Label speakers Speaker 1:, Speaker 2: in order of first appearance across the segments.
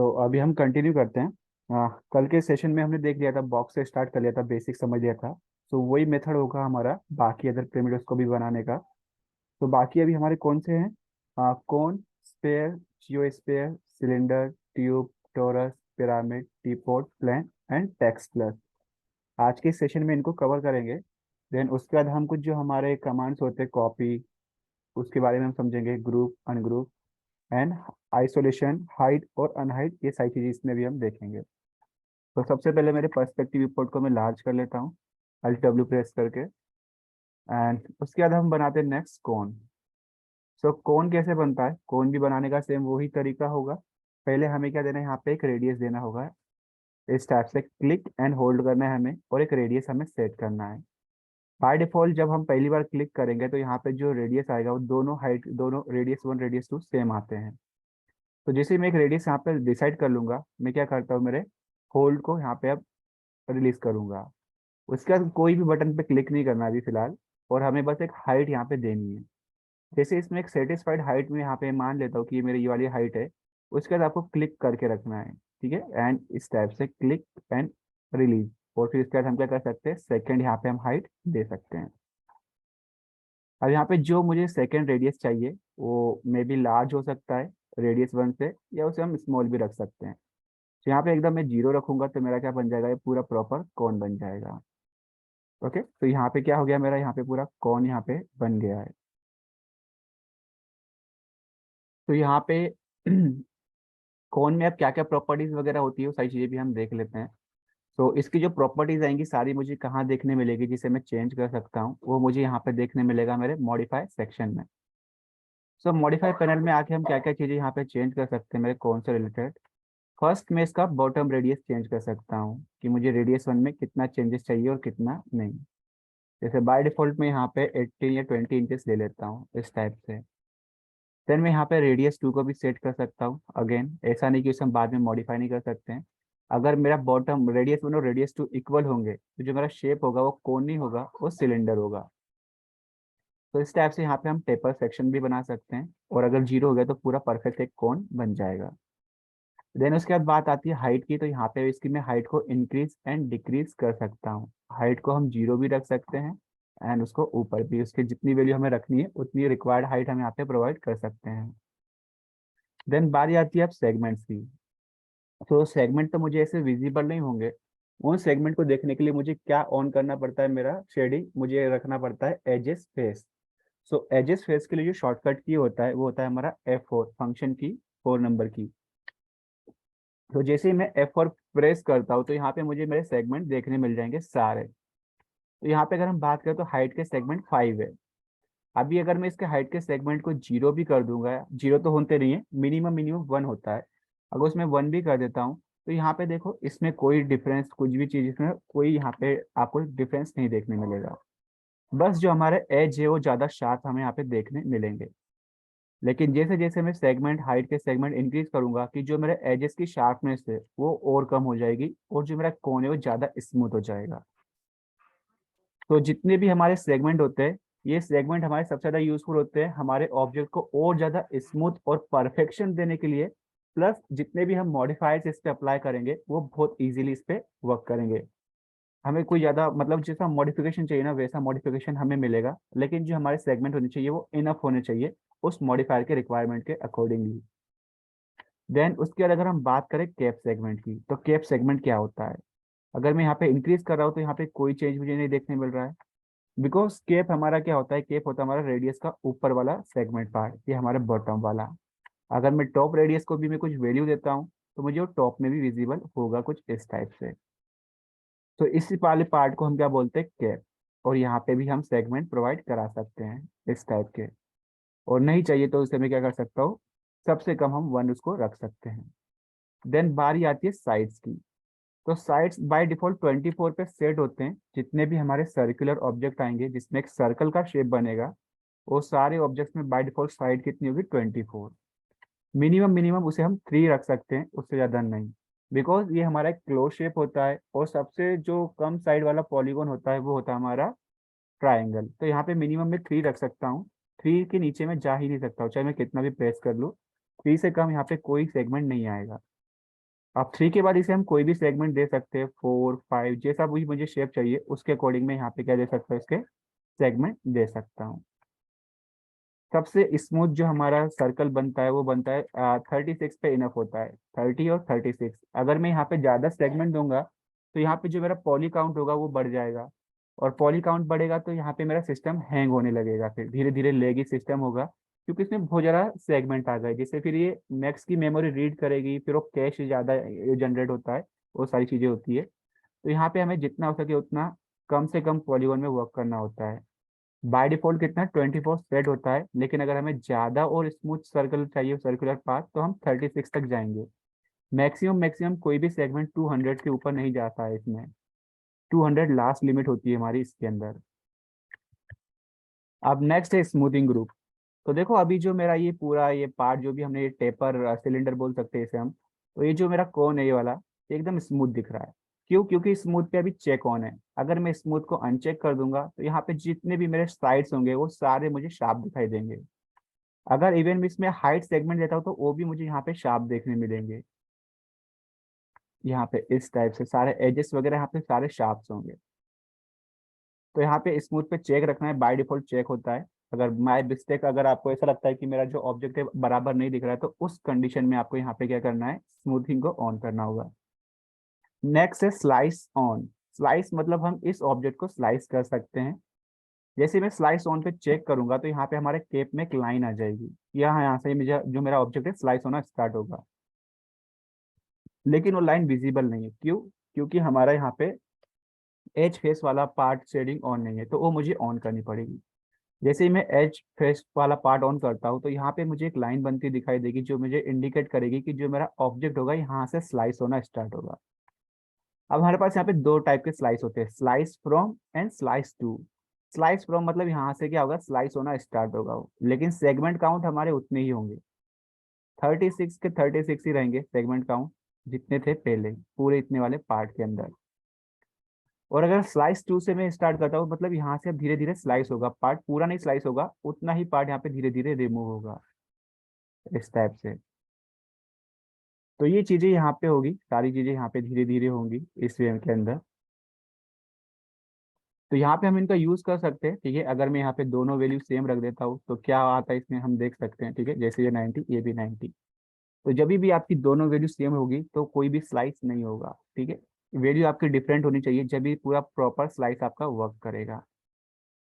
Speaker 1: तो अभी हम कंटिन्यू करते हैं। कल के सेशन में हमने देख लिया था, बॉक्स से स्टार्ट कर लिया था, बेसिक समझ लिया था। तो वही मेथड होगा हमारा बाकी अदर पिरामिड्स को भी बनाने का। तो बाकी अभी हमारे कौन से हैं? Cone, sphere, geosphere, cylinder, tube, torus, pyramid, teapot, plane and text plus. आज के सेशन में इनको कवर करेंगे। देन उसके बाद हम कुछ जो हमारे कमांड्स होते हैं, कॉपी, उसके बारे में हम समझेंगे, group, ungroup and isolation, hide और अनहाइड, ये सारी चीज़ें इसमें भी हम देखेंगे। तो सबसे पहले मेरे पर्सपेक्टिव रिपोर्ट को मैं लार्ज कर लेता हूँ, अल्ट डब्ल्यू प्रेस करके। एंड उसके बाद हम बनाते हैं नेक्स्ट कोन। सो कोन कैसे बनता है? कोन भी बनाने का सेम वही तरीका होगा। पहले हमें क्या देना है, यहाँ पे एक रेडियस देना होगा। इस टाइप से क्लिक एंड होल्ड करना है हमें, और एक रेडियस हमें सेट करना है। बाय डिफॉल्ट जब हम पहली बार क्लिक करेंगे तो यहाँ पे जो रेडियस आएगा वो दोनों हाइट, दोनों radius one radius two same आते हैं। तो जैसे ही मैं एक रेडियस यहाँ पे डिसाइड कर लूंगा, मैं क्या करता हूँ, मेरे होल्ड को यहाँ पे अब रिलीज करूंगा। उसके बाद कोई भी बटन पे क्लिक नहीं करना अभी फिलहाल, और हमें बस एक हाइट यहाँ पे देनी है। जैसे इसमें एक सेटिस्फाइड हाइट में यहाँ पे मान लेता हूँ कि ये मेरी ये वाली हाइट है। उसके बाद आपको क्लिक करके रखना है, ठीक है, एंड इस टाइप से क्लिक एंड रिलीज। और फिर इसके बाद हम क्या कर सकते हैं, सेकंड यहाँ पे हम हाइट दे सकते हैं। अब यहाँ पे जो मुझे सेकंड रेडियस चाहिए वो मे बी लार्ज हो सकता है रेडियस वन से, या उसे हम स्मॉल भी रख सकते हैं। तो यहाँ पे एकदम मैं जीरो रखूंगा तो मेरा क्या बन जाएगा, ये पूरा प्रॉपर कॉन बन जाएगा। ओके, तो यहाँ पे क्या हो गया, मेरा यहाँ पे पूरा कॉन यहाँ पे बन गया है। तो यहाँ पे कौन में अब क्या क्या प्रॉपर्टीज वगैरह होती है वो सारी चीजें भी हम देख लेते हैं। तो इसकी जो प्रॉपर्टीज आएंगी सारी मुझे कहाँ देखने मिलेगी जिसे मैं चेंज कर सकता हूँ, वो मुझे यहाँ पे देखने मिलेगा मेरे मॉडिफाई सेक्शन में। सो मॉडिफाई पैनल में आके हम क्या क्या चीजें यहाँ पे चेंज कर सकते हैं मेरे कौन से रिलेटेड। फर्स्ट में इसका बॉटम रेडियस चेंज कर सकता हूँ कि मुझे रेडियस वन में कितना चेंजेस चाहिए और कितना नहीं। जैसे बाय डिफॉल्ट में यहाँ पे 18 या 20 इंचेस ले लेता हूँ इस टाइप से। देन मैं यहाँ पे रेडियस टू को भी सेट कर सकता हूँ। अगेन ऐसा नहीं कि उसे हम बाद में मॉडिफाई नहीं कर सकते हैं। अगर मेरा बॉटम रेडियस वन और रेडियस टू इक्वल होंगे तो जो मेरा शेप होगा वो कोन नहीं होगा, वो सिलेंडर होगा। तो इस टाइप से यहाँ पे हम टेपर सेक्शन भी बना सकते हैं, और अगर जीरो हो गया तो पूरा परफेक्ट एक कोन बन जाएगा। देन उसके बाद बात आती है हाइट की। तो यहाँ पे इसकी मैं हाइट को इंक्रीज एंड डिक्रीज कर सकता हूँ। हाइट को हम जीरो भी रख सकते हैं, एंड उसको ऊपर भी, उसकी जितनी वैल्यू हमें रखनी है उतनी रिक्वायर्ड हाइट हम यहाँ पे प्रोवाइड कर सकते हैं। देन बारी आती है अब सेगमेंट्स की। तो सेगमेंट तो मुझे ऐसे विजिबल नहीं होंगे। उन सेगमेंट को देखने के लिए मुझे क्या ऑन करना पड़ता है, मेरा शेडिंग मुझे रखना पड़ता है एजेस फेस। सो एजेस फेस के लिए जो शॉर्टकट की होता है वो होता है हमारा F4 फंक्शन की, 4 नंबर की। तो जैसे ही मैं F4 प्रेस करता हूँ तो यहाँ पे मुझे मेरे सेगमेंट देखने मिल जाएंगे सारे। तो यहाँ पे अगर हम बात करें तो हाइट के सेगमेंट 5 है। अभी अगर मैं इसके हाइट के सेगमेंट को जीरो भी कर दूंगा, जीरो तो होते नहीं है, मिनिमम मिनिमम वन होता है। अगर उसमें वन भी कर देता हूँ तो यहाँ पे देखो इसमें कोई डिफरेंस, कुछ भी चीज इसमें कोई यहाँ पे आपको डिफरेंस नहीं देखने मिलेगा। बस जो हमारे एज है वो ज्यादा शार्प हमें यहाँ पे देखने मिलेंगे। लेकिन जैसे जैसे मैं सेगमेंट हाइट के सेगमेंट इंक्रीज करूंगा कि जो मेरे एजेस की शार्पनेस है वो और कम हो जाएगी, और जो मेरा कोन है वो ज्यादा स्मूथ हो जाएगा। तो जितने भी हमारे सेगमेंट होते हैं, ये सेगमेंट हमारे सबसे ज्यादा यूजफुल होते हैं हमारे ऑब्जेक्ट को और ज्यादा स्मूथ और परफेक्शन देने के लिए। प्लस जितने भी हम मॉडिफायर्स इस पे अप्लाई करेंगे वो बहुत इजीली इस पे वर्क करेंगे। हमें कोई ज्यादा मतलब जैसा मॉडिफिकेशन चाहिए ना वैसा मॉडिफिकेशन हमें मिलेगा, लेकिन जो हमारे सेगमेंट होने चाहिए वो इनफ होने चाहिए उस मॉडिफायर के रिक्वायरमेंट के अकॉर्डिंगली। देन उसके बाद अगर हम बात करें कैप सेगमेंट की, तो कैप सेगमेंट क्या होता है? अगर मैं यहाँ पे इंक्रीज कर रहा हूँ तो यहाँ पे कोई चेंज मुझे नहीं देखने मिल रहा है। बिकॉज केप हमारा क्या होता है, केप होता है हमारा रेडियस का ऊपर वाला सेगमेंट पार्ट, ये हमारा बॉटम वाला। अगर मैं टॉप रेडियस को भी मैं कुछ वैल्यू देता हूँ तो मुझे वो टॉप में भी विजिबल होगा कुछ इस टाइप से। तो इसी वाले पार्ट को हम क्या बोलते हैं, कैप। और यहाँ पे भी हम सेगमेंट प्रोवाइड करा सकते हैं इस टाइप के। और नहीं चाहिए तो उसे मैं क्या कर सकता हूँ, सबसे कम हम वन उसको रख सकते हैं। देन बारी आती है साइड्स की। तो साइड्स बाय डिफॉल्ट 24 पे सेट होते हैं। जितने भी हमारे सर्कुलर ऑब्जेक्ट आएंगे जिसमें एक सर्कल का शेप बनेगा, वो सारे ऑब्जेक्ट्स में बाय डिफॉल्ट साइड कितनी होगी, 24। मिनिमम मिनिमम उसे हम 3 रख सकते हैं, उससे ज़्यादा नहीं। बिकॉज ये हमारा एक क्लोज शेप होता है, और सबसे जो कम साइड वाला पॉलीगॉन होता है वो होता है हमारा ट्राइंगल। तो यहाँ पे मिनिमम में 3 रख सकता हूँ। 3 के नीचे मैं जा ही नहीं सकता हूँ, चाहे मैं कितना भी प्रेस कर लूँ। 3 से कम यहाँ पे कोई सेगमेंट नहीं आएगा। अब 3 के बाद इसे हम कोई भी सेगमेंट दे सकते हैं, 4 5 जैसा भी मुझे शेप चाहिए उसके अकॉर्डिंग में यहाँ पे क्या दे सकता हूँ, इसके सेगमेंट दे सकता हूँ। सबसे स्मूथ जो हमारा सर्कल बनता है वो बनता है 36 पे इनफ होता है, 30 और 36। अगर मैं यहाँ पे ज़्यादा सेगमेंट दूंगा तो यहाँ पे जो मेरा पॉली काउंट होगा वो बढ़ जाएगा, और पॉली काउंट बढ़ेगा तो यहाँ पे मेरा सिस्टम हैंग होने लगेगा, फिर धीरे धीरे लेगी सिस्टम होगा, क्योंकि इसमें बहुत ज़्यादा सेगमेंट आ गए, जिससे फिर ये मैक्स की मेमोरी रीड करेगी, फिर वो कैश ज़्यादा जनरेट होता है, वो सारी चीज़ें होती है। तो यहाँ पे हमें जितना हो सके उतना कम से कम पॉलीगॉन में वर्क करना होता है। बाय डिफॉल्ट कितना 24 सेट होता है, लेकिन अगर हमें ज्यादा और स्मूथ सर्कल चाहिए, सर्कुलर पाथ, तो हम 36 तक जाएंगे। मैक्सिमम मैक्सिमम कोई भी सेगमेंट 200 के ऊपर नहीं जाता है इसमें, 200 लास्ट लिमिट होती है हमारी इसके अंदर। अब नेक्स्ट है स्मूथिंग ग्रुप। तो देखो अभी जो मेरा ये पूरा ये पार्ट जो भी हमने, ये टेपर सिलेंडर बोल सकते हैं इसे हम, तो ये जो मेरा कोन है ये वाला, ये एकदम स्मूथ दिख रहा है। क्यों? क्योंकि स्मूथ पे अभी चेक ऑन है। अगर मैं स्मूथ को अनचेक कर दूंगा तो यहाँ पे जितने भी मेरे साइड्स होंगे वो सारे मुझे शार्प दिखाई देंगे। अगर इवन मैं इसमें हाइट सेगमेंट देता हूँ तो वो भी मुझे यहाँ पे शार्प देखने मिलेंगे। यहाँ पे इस टाइप से सारे एजेस वगैरह यहाँ पे सारे शार्प्स होंगे। तो यहाँ पे स्मूथ पे चेक रखना है, बाय डिफॉल्ट चेक होता है। अगर माय मिस्टेक, अगर आपको ऐसा लगता है कि मेरा जो ऑब्जेक्ट है बराबर नहीं दिख रहा है, तो उस कंडीशन में आपको यहाँ पे क्या करना है, स्मूथिंग को ऑन करना होगा। नेक्स्ट है स्लाइस ऑन। स्लाइस मतलब हम इस ऑब्जेक्ट को स्लाइस कर सकते हैं। जैसे मैं स्लाइस ऑन पे चेक करूंगा तो यहाँ पे हमारे केप में एक लाइन आ जाएगी, यहाँ से मुझे जो मेरा ऑब्जेक्ट है स्लाइस होना स्टार्ट होगा। लेकिन वो लाइन विजिबल नहीं है, क्यों? क्योंकि हमारा यहाँ पे एज फेस वाला पार्ट शेडिंग ऑन नहीं है, तो वो मुझे ऑन करनी पड़ेगी। जैसे ही मैं एज फेस वाला पार्ट ऑन करता हूँ तो यहाँ पे मुझे एक लाइन बनती दिखाई देगी, जो मुझे इंडिकेट करेगी कि जो मेरा ऑब्जेक्ट होगा यहाँ से स्लाइस होना स्टार्ट होगा। अब हमारे पास यहाँ पे दो टाइप के स्लाइस होते हैं, slice from and slice to. Slice from मतलब यहाँ से क्या होगा, स्लाइस होना स्टार्ट होगा वो, लेकिन सेगमेंट काउंट हमारे उतने ही होंगे, 36 के 36 ही रहेंगे सेगमेंट काउंट, जितने थे पहले पूरे इतने वाले पार्ट के अंदर। और अगर स्लाइस टू से मैं स्टार्ट करता हूँ, मतलब यहाँ से अब धीरे धीरे स्लाइस होगा, पार्ट पूरा नहीं स्लाइस होगा, उतना ही पार्ट यहाँ पे धीरे धीरे रिमूव होगा, इस टाइप से। तो ये चीजें यहाँ पे होगी, सारी चीजें यहाँ पे धीरे धीरे होंगी इस वे के अंदर। तो यहाँ पे हम इनका यूज कर सकते हैं, ठीक है। अगर मैं यहाँ पे दोनों वैल्यू सेम रख देता हूँ तो क्या आता है इसमें हम देख सकते हैं, ठीक है। जैसे ये 90, ये भी 90, तो जब भी आपकी दोनों वैल्यू सेम होगी तो कोई भी स्लाइस नहीं होगा, ठीक है। वैल्यू आपकी डिफरेंट होनी चाहिए जब भी पूरा प्रॉपर स्लाइस आपका वर्क करेगा।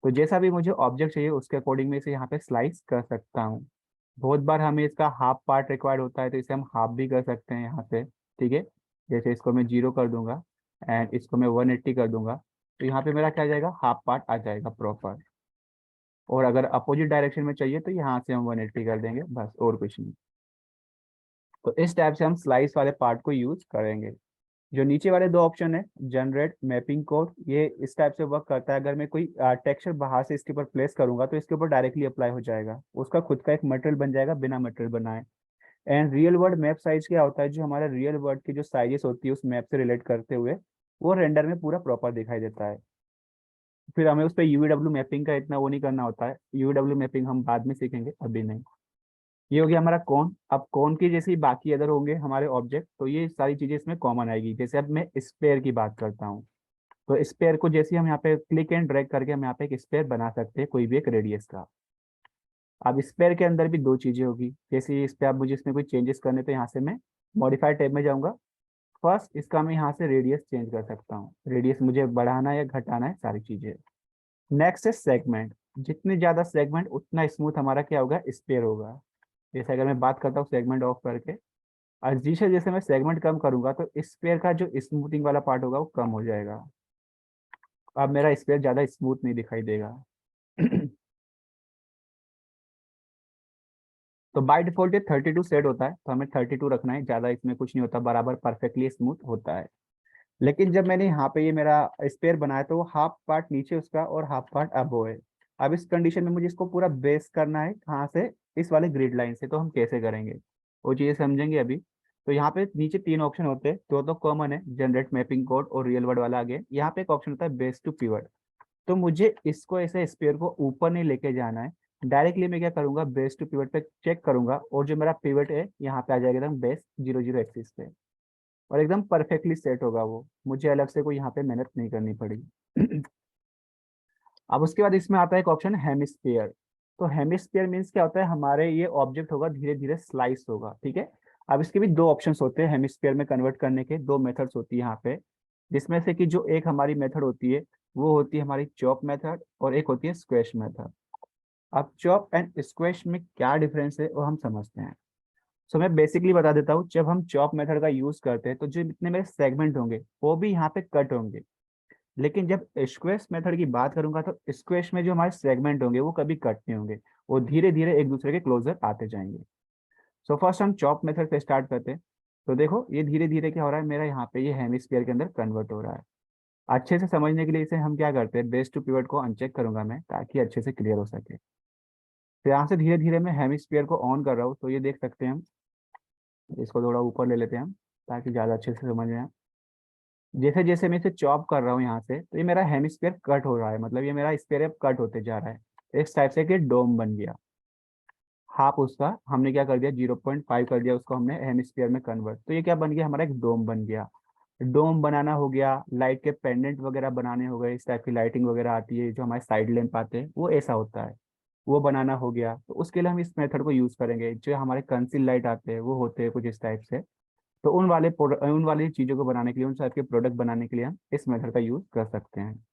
Speaker 1: तो जैसा भी मुझे ऑब्जेक्ट चाहिए उसके अकॉर्डिंग में इसे यहाँ पे स्लाइस कर सकता हूँ। बहुत बार हमें इसका हाफ पार्ट रिक्वायर्ड होता है, तो इसे हम हाफ भी कर सकते हैं यहाँ से, ठीक है। जैसे इसको मैं 0 कर दूंगा एंड इसको मैं 180 कर दूंगा, तो यहाँ पे मेरा क्या आ जाएगा, हाफ पार्ट आ जाएगा प्रॉपर। और अगर अपोजिट डायरेक्शन में चाहिए तो यहाँ से हम 180 कर देंगे, बस और कुछ नहीं। तो इस टाइप से हम स्लाइस वाले पार्ट को यूज करेंगे। जो नीचे वाले दो ऑप्शन है, जनरेट मैपिंग कोड, ये इस टाइप से वर्क करता है। अगर मैं कोई टेक्सचर बाहर से इसके ऊपर प्लेस करूंगा तो इसके ऊपर डायरेक्टली अप्लाई हो जाएगा, उसका खुद का एक मटेरियल बन जाएगा बिना मटेरियल बनाए। And real world map size क्या होता है, जो हमारा रियल वर्ल्ड की जो साइजेस होती है उस मैप से रिलेट करते हुए वो रेंडर में पूरा प्रॉपर दिखाई देता है। फिर हमें उस पर यूवीडब्ल्यू मैपिंग का इतना वो नहीं करना होता है, यूवीडब्ल्यू मैपिंग हम बाद में सीखेंगे, अभी नहीं। ये हो गया हमारा कौन। अब कौन की जैसे ही बाकी अदर होंगे हमारे ऑब्जेक्ट, तो ये सारी चीजें इसमें कॉमन आएगी। जैसे अब मैं स्पेयर की बात करता हूँ, तो स्पेयर को जैसे हम यहाँ पे क्लिक एंड ड्रैग करके हम यहाँ पे एक स्पेयर बना सकते हैं, कोई भी एक रेडियस का। अब स्पेयर के अंदर भी दो चीजें होगी, जैसे इस पे आप मुझे इसमें कोई चेंजेस करने, तो यहाँ से मैं मॉडिफाई टैब में जाऊंगा। फर्स्ट इसका मैं यहाँ से रेडियस चेंज कर सकता हूँ, रेडियस मुझे बढ़ाना है या घटाना है, सारी चीजें। नेक्स्ट है सेगमेंट, जितने ज्यादा सेगमेंट उतना स्मूथ हमारा क्या होगा, स्पेयर होगा। जैसे अगर मैं बात करता हूँ सेगमेंट ऑफ करके, और जैसे जैसे मैं सेगमेंट कम करूंगा तो स्पेयर का जो स्मूथिंग वाला पार्ट होगा वो कम हो जाएगा। अब मेरा स्पेयर ज्यादा स्मूथ नहीं दिखाई देगा। तो बाय डिफॉल्ट ये 32 सेट होता है, तो हमें 32 रखना है, ज्यादा इसमें कुछ नहीं होता, बराबर परफेक्टली स्मूथ होता है। लेकिन जब मैंने यहाँ पे ये मेरा स्पेयर बनाया तो वो हाफ पार्ट नीचे उसका और हाफ पार्ट अबो है। अब इस कंडीशन में मुझे इसको पूरा बेस करना है, कहाँ से, इस वाले ग्रिड लाइन से। तो हम कैसे करेंगे वो चीजें समझेंगे अभी। तो यहाँ पे नीचे तीन ऑप्शन होते हैं, दो तो कॉमन है, जनरेट मैपिंग कोड और रियल वर्ड वाला आगे। यहाँ पे एक ऑप्शन होता है बेस टू पिवट। तो मुझे इसको ऐसे स्पेयर को ऊपर नहीं लेके जाना है, डायरेक्टली मैं क्या करूंगा, बेस टू पिवट पे चेक करूंगा और जो मेरा पिवट है यहाँ पे आ जाएगा एकदम बेस 0 0 एक्सिस पे। और एकदम परफेक्टली सेट होगा वो, मुझे अलग से कोई यहाँ पे मेहनत नहीं करनी पड़ी। अब उसके बाद इसमें आता है एक ऑप्शन हेमिस्फीयर। तो हेमिस्फीयर मीन्स क्या होता है, हमारे ये ऑब्जेक्ट होगा धीरे धीरे स्लाइस होगा, ठीक है। अब इसके भी दो ऑप्शंस होते हैं हेमिस्फीयर में कन्वर्ट करने के, दो मेथड्स होती है यहाँ पे, जिसमें से कि जो एक हमारी मेथड होती है वो होती है हमारी चॉप मेथड, और एक होती है स्क्वैश मेथड। अब चॉप एंड स्क्वैश में क्या डिफरेंस है वो हम समझते हैं। सो मैं बेसिकली बता देता हूँ, जब हम चॉप मेथड का यूज करते हैं तो जो जितने मेरे सेगमेंट होंगे वो भी यहाँ पे कट होंगे। लेकिन जब स्क्वेश मेथड की बात करूंगा तो स्क्वेश में जो हमारे सेगमेंट होंगे वो कभी कट नहीं होंगे, वो धीरे धीरे एक दूसरे के क्लोजर आते जाएंगे। सो फर्स्ट हम चॉप मेथड से स्टार्ट करते हैं। तो देखो ये धीरे धीरे क्या हो रहा है, मेरा यहाँ पे ये हेमिस्फीयर के अंदर कन्वर्ट हो रहा है। अच्छे से समझने के लिए इसे हम क्या करते हैं, बेस टू पिवट को अनचेक करूंगा मैं ताकि अच्छे से क्लियर हो सके। तो यहाँ से धीरे धीरे मैं हेमिस्फीयर को ऑन कर रहा हूँ, तो ये देख सकते हैं हम। इसको थोड़ा ऊपर ले लेते हैं हम ताकि ज़्यादा अच्छे से समझ में आए। जैसे जैसे मैं इसे चॉप कर रहा हूँ यहाँ से, तो ये मेरा हेमिस्फीयर कट हो रहा है, मतलब ये मेरा स्फीयर अब कट होते जा रहा है। इस टाइप से कि डोम बन गया हाफ उसका, हमने क्या कर दिया 0.5 कर दिया उसको हमने हेमिस्फीयर में कन्वर्ट, तो ये क्या बन गया हमारा एक डोम बन गया। डोम बनाना हो गया, लाइट के पेंडेंट वगैरह बनाने हो गए, इस टाइप की लाइटिंग वगैरह आती है जो हमारे साइड लैंप आते हैं वो ऐसा होता है, वो बनाना हो गया। तो उसके लिए हम इस मेथड को यूज करेंगे। जो हमारे कंसील लाइट आते हैं वो होते हैं कुछ इस टाइप से, तो उन वाली चीजों को बनाने के लिए, उन टाइप के प्रोडक्ट बनाने के लिए हम इस मेथड का यूज कर सकते हैं।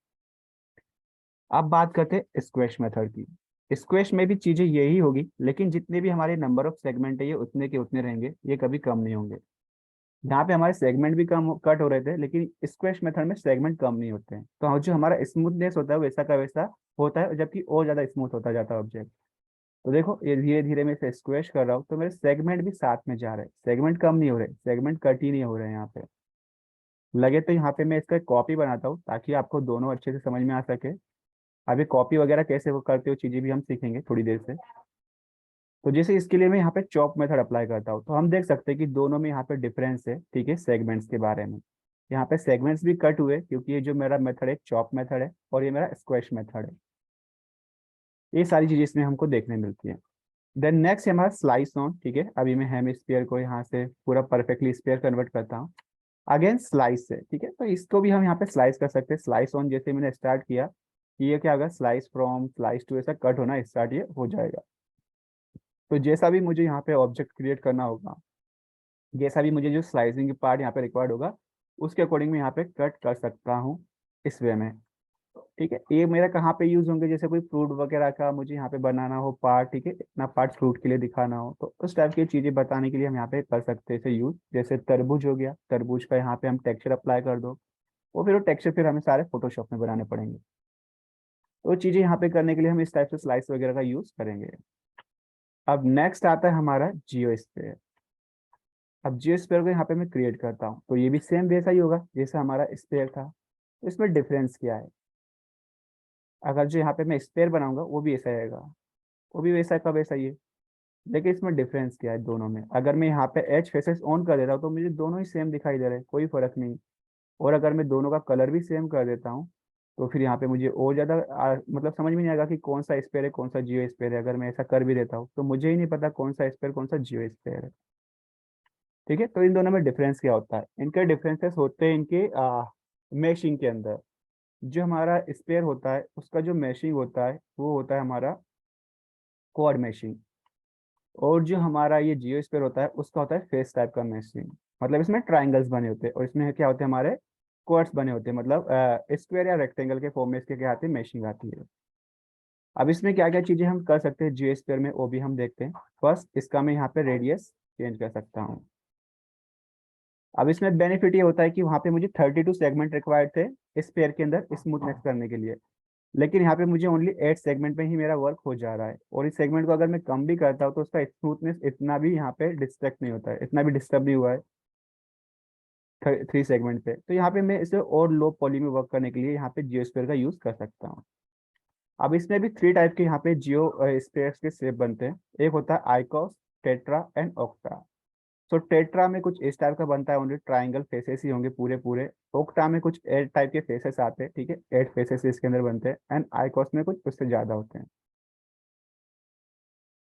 Speaker 1: अब बात करते हैं स्क्वैश मेथड की। स्क्वैश में भी चीजें यही होगी, लेकिन जितने भी हमारे नंबर ऑफ सेगमेंट है ये उतने के उतने रहेंगे, ये कभी कम नहीं होंगे। यहाँ पे हमारे सेगमेंट भी कम कट हो रहे थे, लेकिन स्क्वैश मेथड में सेगमेंट कम नहीं होते हैं, तो जो हमारा स्मूथनेस होता है वैसा का वैसा होता है, जबकि और ज्यादा स्मूथ होता जाता है ऑब्जेक्ट। तो देखो ये धीरे धीरे मैं इसे स्क्वैश कर रहा हूँ तो मेरे सेगमेंट भी साथ में जा रहे हैं, सेगमेंट कम नहीं हो रहे, सेगमेंट कट ही नहीं हो रहे हैं यहाँ पे। लगे तो यहाँ पे मैं इसका कॉपी बनाता हूँ ताकि आपको दोनों अच्छे से समझ में आ सके। अभी कॉपी वगैरह कैसे वो करते हो चीजें भी हम सीखेंगे थोड़ी देर से। तो जैसे इसके लिए मैं यहाँ पे चॉप मेथड अप्लाई करता हूँ, तो हम देख सकते हैं कि दोनों में यहाँ पे डिफरेंस है, ठीक है, सेगमेंट्स के बारे में। यहाँ पे सेगमेंट्स भी कट हुए क्योंकि ये जो मेरा मेथड है चॉप मेथड है, और ये मेरा स्क्वैश मेथड है। ये सारी चीजें इसमें हमको देखने मिलती है। देन नेक्स्ट है हमारा स्लाइस ऑन, ठीक है। अभी मैं हेमिस्फीयर को यहाँ से पूरा परफेक्टली स्फीयर कन्वर्ट करता हूँ, अगेन स्लाइस से, ठीक है। तो इसको भी हम यहाँ पे स्लाइस कर सकते हैं। स्लाइस ऑन जैसे मैंने स्टार्ट किया कि ये क्या होगा, स्लाइस फ्रॉम स्लाइस टू, ऐसा कट होना स्टार्ट ये हो जाएगा। तो जैसा भी मुझे यहाँ पे ऑब्जेक्ट क्रिएट करना होगा, जैसा भी मुझे जो स्लाइसिंग पार्ट यहाँ पे रिक्वायर्ड होगा, उसके अकॉर्डिंग मैं यहाँ पे कट कर सकता हूँ इस वे में, ठीक है। ये मेरा कहाँ पे यूज होंगे, जैसे कोई फ्रूट वगैरह का मुझे यहाँ पे बनाना हो पार्ट, ठीक है, इतना पार्ट फ्रूट के लिए दिखाना हो, तो उस टाइप की चीजें बताने के लिए हम यहाँ पे कर सकते हैं इसे यूज। जैसे तरबूज हो गया, तरबूज का यहाँ पे हम टेक्सचर अप्लाई कर दो, वो फिर वो टेक्सचर फिर हमें सारे फोटोशॉप में बनाने पड़ेंगे। तो वो चीजें यहाँ पे करने के लिए हम इस टाइप से स्लाइस वगैरह का यूज करेंगे। अब नेक्स्ट आता है हमारा जियो स्पेयर। अब जियो स्पेयर को यहाँ पे मैं क्रिएट करता हूँ, तो ये भी सेम वैसा ही होगा जैसा हमारा स्पेयर था। तो इसमें डिफरेंस क्या है, अगर जो यहाँ पे मैं स्पेयर बनाऊंगा वो भी ऐसा रहेगा, वो भी वैसा का वैसा ही है। लेकिन इसमें डिफरेंस क्या है दोनों में, अगर मैं यहाँ पे एच फेसेस ऑन कर देता हूँ तो मुझे दोनों ही सेम दिखाई दे रहे हैं, कोई फर्क नहीं। और अगर मैं दोनों का कलर भी सेम कर देता हूँ तो फिर यहाँ पे मुझे और ज्यादा मतलब समझ में नहीं आएगा कि कौन सा स्पेयर है कौन सा जियो स्पेयर है। अगर मैं ऐसा कर भी देता हूँ तो मुझे ही नहीं पता कौन सा स्पेयर कौन सा जियो स्पेयर है, ठीक है। तो इन दोनों में डिफरेंस क्या होता है, इनके डिफरेंसेस होते हैं इनके मैशिंग के अंदर। जो हमारा स्पेयर होता है उसका जो मैशिंग होता है वो होता है हमारा क्वाड मैशिंग, और जो हमारा ये जियो स्पेयर होता है उसका होता है फेस टाइप का मैशिंग। मतलब इसमें ट्राइंगल्स बने होते हैं और इसमें क्या होते हैं हमारे क्वाड्स बने होते हैं, मतलब स्क्वायर या रेक्टेंगल के फॉर्म में इसके क्या आती है, मैशिंग आती है। अब इसमें क्या क्या चीजें हम कर सकते हैं जियो स्पेयर में वो भी हम देखते हैं। फर्स्ट इसका मैं यहाँ पे रेडियस चेंज कर सकता हूँ। अब इसमें बेनिफिट ये होता है कि वहाँ पे मुझे 32 सेगमेंट रिक्वायर्ड थे स्पेयर के अंदर स्मूथनेस करने के लिए, लेकिन यहाँ पे मुझे ओनली 8 सेगमेंट में ही मेरा वर्क हो जा रहा है। और इस सेगमेंट को अगर मैं कम भी करता हूँ तो उसका स्मूथनेस इतना भी यहाँ पे डिस्ट्रैक्ट नहीं होता है, इतना भी डिस्टर्ब नहीं हुआ है 3 सेगमेंट पे। तो यहाँ पे मैं इसे और लो पॉली में वर्क करने के लिए यहाँ पे जियो स्पेयर का यूज कर सकता हूँ। अब इसमें भी 3 टाइप के यहाँ पे जियो स्पेयर्स के शेप बनते हैं। एक होता है icosa, tetra and octa. So tetra में कुछ इस टाइप का बनता है, ओनली ट्राइंगल फेसेस ही होंगे पूरे पूरे। ओक्टा में कुछ 8 टाइप के फेसेस आते हैं, ठीक है, 8 फेसेस इसके अंदर बनते हैं। एंड आइकॉस में कुछ उससे ज्यादा होते हैं।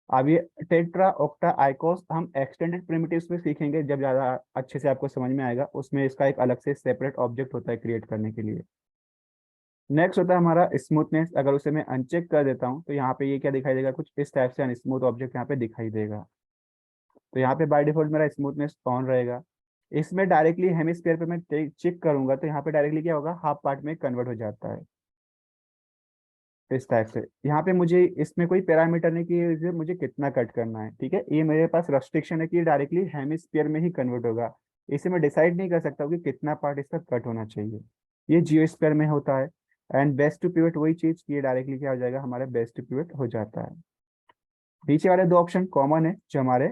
Speaker 1: अब ये टेट्रा ऑक्टा आइकोस हम एक्सटेंडेड प्रिमिटिव्स में सीखेंगे, जब ज़्यादा अच्छे से आपको समझ में आएगा, उसमें इसका एक अलग से सेपरेट ऑब्जेक्ट होता है क्रिएट करने के लिए। नेक्स्ट होता है हमारा स्मूथनेस। अगर उसे मैं अनचेक कर देता हूँ तो यहाँ पे ये क्या दिखाई देगा, कुछ इस टाइप से अनस्मूथ ऑब्जेक्ट यहाँ पे दिखाई देगा। तो यहाँ पे बाय डिफॉल्ट मेरा स्मूथनेस ऑन रहेगा। इसमें डायरेक्टली हेमिस्फीयर पे मैं चेक करूंगा तो यहाँ पे डायरेक्टली क्या होगा, हाफ पार्ट में कन्वर्ट हो जाता है इस टाइप से। यहाँ पे मुझे इसमें कोई पैरामीटर नहीं कि मुझे कितना कट करना है, ठीक है। ये मेरे पास रेस्ट्रिक्शन है कि डायरेक्टली हेमिस्फीयर में ही कन्वर्ट होगा। इसे मैं डिसाइड नहीं कर सकता हूँ कि कितना पार्ट इसका कट होना चाहिए। ये जियोस्फीयर में होता है। एंड बेस्ट टू पिवट वही चीज कि ये डायरेक्टली क्या हो जाएगा, हमारे बेस्ट टू पिवट हो जाता है। नीचे वाले दो ऑप्शन कॉमन है जो हमारे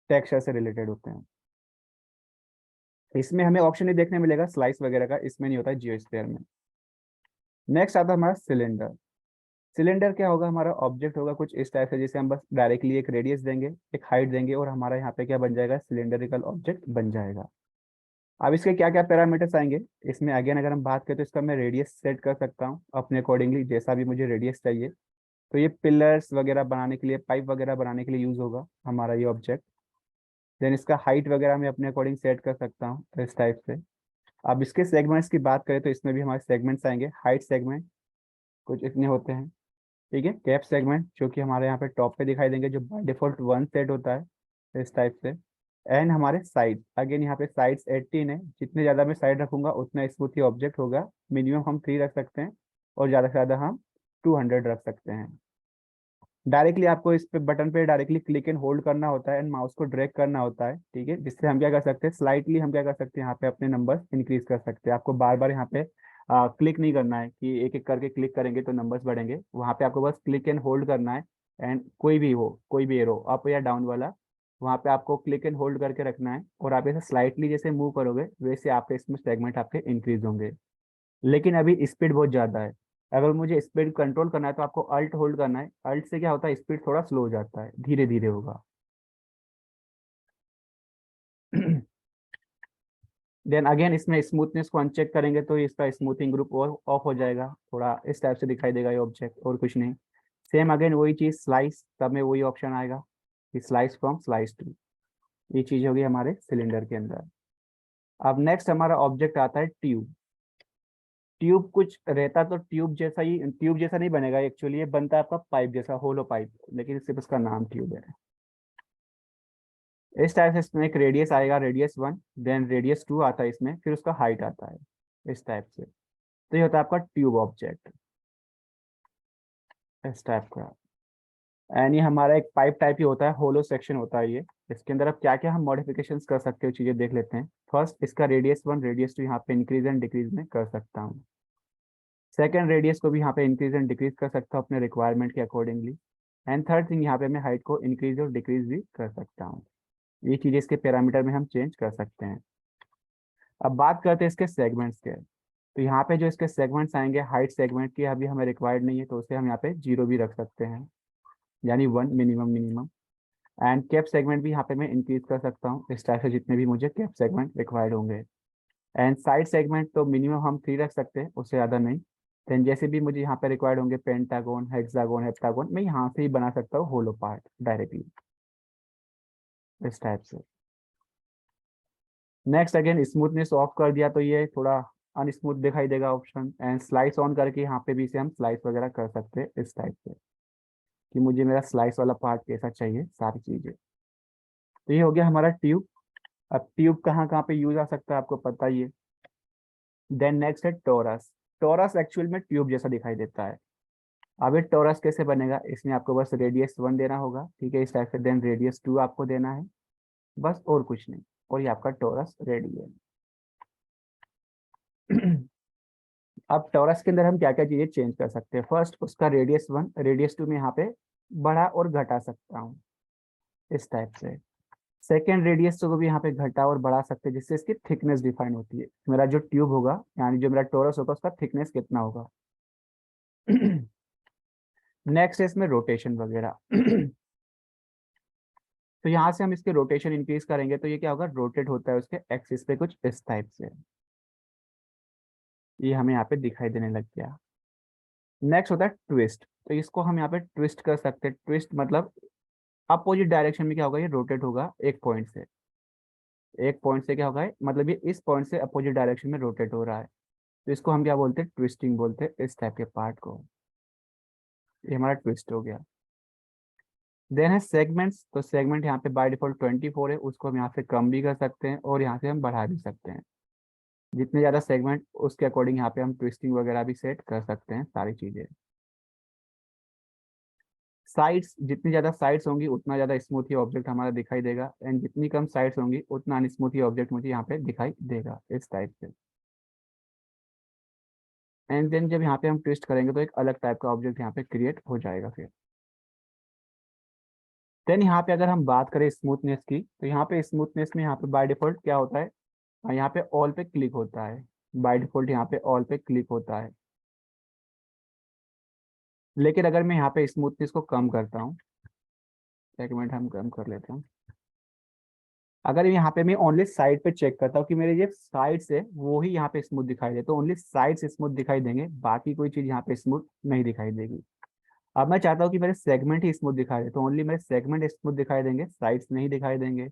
Speaker 1: टेक्सचर से रिलेटेड होते हैं। इसमें हमें ऑप्शन नहीं देखने मिलेगा स्लाइस वगैरह का, इसमें नहीं होता है जियोस्फीयर में। नेक्स्ट आता है हमारा सिलेंडर। सिलेंडर क्या होगा, हमारा ऑब्जेक्ट होगा कुछ इस टाइप से, जैसे हम बस डायरेक्टली एक रेडियस देंगे, एक हाइट देंगे, और हमारा यहाँ पे क्या बन जाएगा, सिलेंडरिकल ऑब्जेक्ट बन जाएगा। अब इसके क्या क्या पैरामीटर्स आएंगे, इसमें अगेन अगर हम बात करें तो इसका मैं रेडियस सेट कर सकता हूँ अपने अकॉर्डिंगली, जैसा भी मुझे रेडियस चाहिए। तो ये पिलर्स वगैरह बनाने के लिए, पाइप वगैरह बनाने के लिए यूज होगा हमारा ये ऑब्जेक्ट। देन इसका हाइट वगैरह मैं अपने अकॉर्डिंग सेट कर सकता हूँ इस टाइप से। अब इसके सेगमेंट्स की बात करें तो इसमें भी हमारे सेगमेंट्स आएंगे। हाइट सेगमेंट कुछ इतने होते हैं, ठीक है। कैप सेगमेंट जो कि हमारे यहाँ पे टॉप पे दिखाई देंगे, जो बाय डिफॉल्ट 1 सेट होता है इस टाइप से। एंड हमारे साइड, अगेन यहाँ पे साइड्स 18 है, जितने ज़्यादा मैं साइड रखूंगा उतना स्मूथ ही ऑब्जेक्ट होगा। मिनिमम हम 3 रख सकते हैं और ज़्यादा से ज़्यादा हम 200 रख सकते हैं। डायरेक्टली आपको इस पे बटन पे डायरेक्टली क्लिक एंड होल्ड करना होता है एंड माउस को ड्रैग करना होता है, ठीक है। जिससे हम क्या कर सकते हैं, स्लाइटली हम क्या कर सकते हैं, यहाँ पे अपने नंबर्स इंक्रीज कर सकते हैं। आपको बार बार यहाँ पे क्लिक नहीं करना है कि एक एक करके क्लिक करेंगे तो नंबर्स बढ़ेंगे। वहाँ पे आपको बस क्लिक एंड होल्ड करना है। एंड कोई भी हो, कोई भी एरो अप या डाउन वाला, वहाँ पे आपको क्लिक एंड होल्ड करके रखना है, और आप ऐसे स्लाइटली जैसे मूव करोगे वैसे आपके इसमें सेगमेंट आपके इंक्रीज होंगे। लेकिन अभी स्पीड बहुत ज़्यादा है। अगर मुझे स्पीड कंट्रोल करना है तो आपको अल्ट होल्ड करना है। अल्ट से क्या होता है, स्पीड थोड़ा स्लो हो जाता है, धीरे धीरे होगा। देन अगेन इसमें स्मूथनेस को अनचेक करेंगे तो इसका स्मूथिंग ग्रुप ऑफ हो जाएगा, थोड़ा इस टाइप से दिखाई देगा ये ऑब्जेक्ट, और कुछ नहीं। सेम अगेन वही चीज स्लाइस, तब में वही ऑप्शन आएगा कि स्लाइस फ्रॉम स्लाइस टू। ये चीज होगी हमारे सिलेंडर के अंदर। अब नेक्स्ट हमारा ऑब्जेक्ट आता है ट्यूब। ट्यूब कुछ रहता तो ट्यूब जैसा ही, ट्यूब जैसा नहीं बनेगा एक्चुअली, ये बनता है आपका पाइप जैसा, होलो पाइप, लेकिन सिर्फ उसका नाम ट्यूब है। इस टाइप से इसमें एक रेडियस आएगा, रेडियस 1, देन रेडियस 2 आता है इसमें, फिर उसका हाइट आता है इस टाइप से। तो ये होता है आपका ट्यूब ऑब्जेक्ट इस टाइप का। एंड ये हमारा एक पाइप टाइप ही होता है, होलो सेक्शन होता है ये। इसके अंदर अब क्या क्या हम मॉडिफिकेशंस कर सकते हो चीजें देख लेते हैं। फर्स्ट, इसका रेडियस 1 रेडियस 2 यहाँ पे इंक्रीज एंड डिक्रीज में कर सकता हूँ। सेकंड, रेडियस को भी यहाँ पे इंक्रीज एंड डिक्रीज कर सकता हूँ अपने रिक्वायरमेंट के अकॉर्डिंगली। एंड थर्ड थिंग, यहाँ पे मैं हाइट को इंक्रीज और डिक्रीज भी कर सकता हूँ। ये चीजें इसके पैरामीटर में हम चेंज कर सकते हैं। अब बात करते हैं इसके सेगमेंट्स के। तो यहाँ पे जो इसके सेगमेंट्स आएंगे, हाइट सेगमेंट की अभी हमें रिक्वायर्ड नहीं है तो उसे हम यहाँ पे 0 भी रख सकते हैं, यानी 1 minimum minimum. And cap segment भी यहाँ पे मैं इंक्रीज कर सकता हूँ इस टाइप से, जितने भी मुझे कैप सेगमेंट रिक्वायर्ड होंगे। एंड साइड सेगमेंट तो मिनिमम हम 3 रख सकते हैं, उससे ज़्यादा नहीं। देन जैसे भी मुझे यहाँ पे रिक्वायर्ड होंगे, पेंटागोन, हेक्सागोन, हेप्टागोन, मैं यहाँ से ही बना सकता हूँ होलो पार्ट डायरेक्टली इस टाइप से। नेक्स्ट अगेन स्मूथनेस ऑफ कर दिया तो ये थोड़ा अनस्मूथ दिखाई देगा ऑप्शन। एंड स्लाइस ऑन करके यहाँ पे भी इसे हम स्लाइस वगैरह कर सकते हैं इस टाइप से, कि मुझे मेरा स्लाइस वाला पार्ट कैसा चाहिए, सारी चीज़ें। तो ये हो गया हमारा ट्यूब। अब ट्यूब कहाँ कहाँ पे यूज आ सकता है आपको पता ही है। देन नेक्स्ट है टोरस। टोरस एक्चुअल में ट्यूब जैसा दिखाई देता है। अब ये टोरस कैसे बनेगा, इसमें आपको बस रेडियस 1 देना होगा, ठीक है, इस टाइप से। देन रेडियस 2 आपको देना है, बस, और कुछ नहीं, और ये आपका टोरस रेडी है। अब टोरस के अंदर हम क्या क्या चीजें चेंज कर सकते हैं। फर्स्ट, उसका रेडियस 1 रेडियस 2 में यहाँ पे बढ़ा और घटा सकता हूँ इस टाइप से। सेकेंड, रेडियस को भी यहाँ पे घटा और बढ़ा सकते हैं, जिससे इसकी थिकनेस डिफाइन होती है। मेरा जो ट्यूब होगा, यानी जो मेरा टोरस होगा, उसका थिकनेस कितना होगा। नेक्स्ट है इसमें रोटेशन वगैरह। तो यहाँ से हम इसके रोटेशन इंक्रीज करेंगे तो ये क्या होगा, रोटेट होता है उसके एक्सिस पे कुछ इस टाइप से। ये हमें यहाँ पे दिखाई देने लग गया। नेक्स्ट होता है ट्विस्ट। तो इसको हम यहाँ पे ट्विस्ट कर सकते हैं। ट्विस्ट मतलब अपोजिट डायरेक्शन में क्या होगा, ये रोटेट होगा एक पॉइंट से। एक पॉइंट से क्या होगा मतलब ये इस पॉइंट से अपोजिट डायरेक्शन में रोटेट हो रहा है, तो इसको हम क्या बोलते हैं, ट्विस्टिंग बोलते हैं इस टाइप के पार्ट को। ये हमारा ट्विस्ट हो गया। देन है सेगमेंट्स। तो सेगमेंट यहाँ पे बाय डिफॉल्ट 24 है, उसको हम यहाँ से कम भी कर सकते हैं और यहाँ से हम बढ़ा भी सकते हैं। जितने ज़्यादा सेगमेंट उसके अकॉर्डिंग यहाँ पे हम ट्विस्टिंग वगैरह भी सेट कर सकते हैं सारी चीज़ें। साइड्स, जितनी ज़्यादा साइड्स होंगी उतना ज़्यादा स्मूथ ही ऑब्जेक्ट हमारा दिखाई देगा, एंड जितनी कम साइड्स होंगी उतना अनस्मूथ ही ऑब्जेक्ट मुझे यहाँ पे दिखाई देगा इस टाइप से। एंड देन जब यहाँ पे हम ट्विस्ट करेंगे तो एक अलग टाइप का ऑब्जेक्ट यहाँ पे क्रिएट हो जाएगा फिर। देन यहाँ पे अगर हम बात करें स्मूथनेस की, तो यहाँ पे स्मूथनेस में यहाँ पे बाय डिफॉल्ट क्या होता है, यहाँ पे ऑल पे क्लिक होता है। बाय डिफॉल्ट यहाँ पे ऑल पे क्लिक होता है। लेकिन अगर मैं यहाँ पे स्मूथनेस को कम करता हूँ, एक मिनट हम कम कर लेते हैं। अगर यहाँ पे मैं ओनली साइड पे चेक करता हूँ कि मेरे ये साइड से वो ही यहाँ पे स्मूथ दिखाई दे, तो ओनली साइड से स्मूथ दिखाई देंगे, बाकी कोई चीज यहाँ पे स्मूथ नहीं दिखाई देगी। अब मैं चाहता हूँ कि मेरे सेगमेंट ही स्मूथ दिखाई दे, तो ओनली मेरे सेगमेंट स्मूथ दिखाई देंगे, साइड्स नहीं दिखाई देंगे।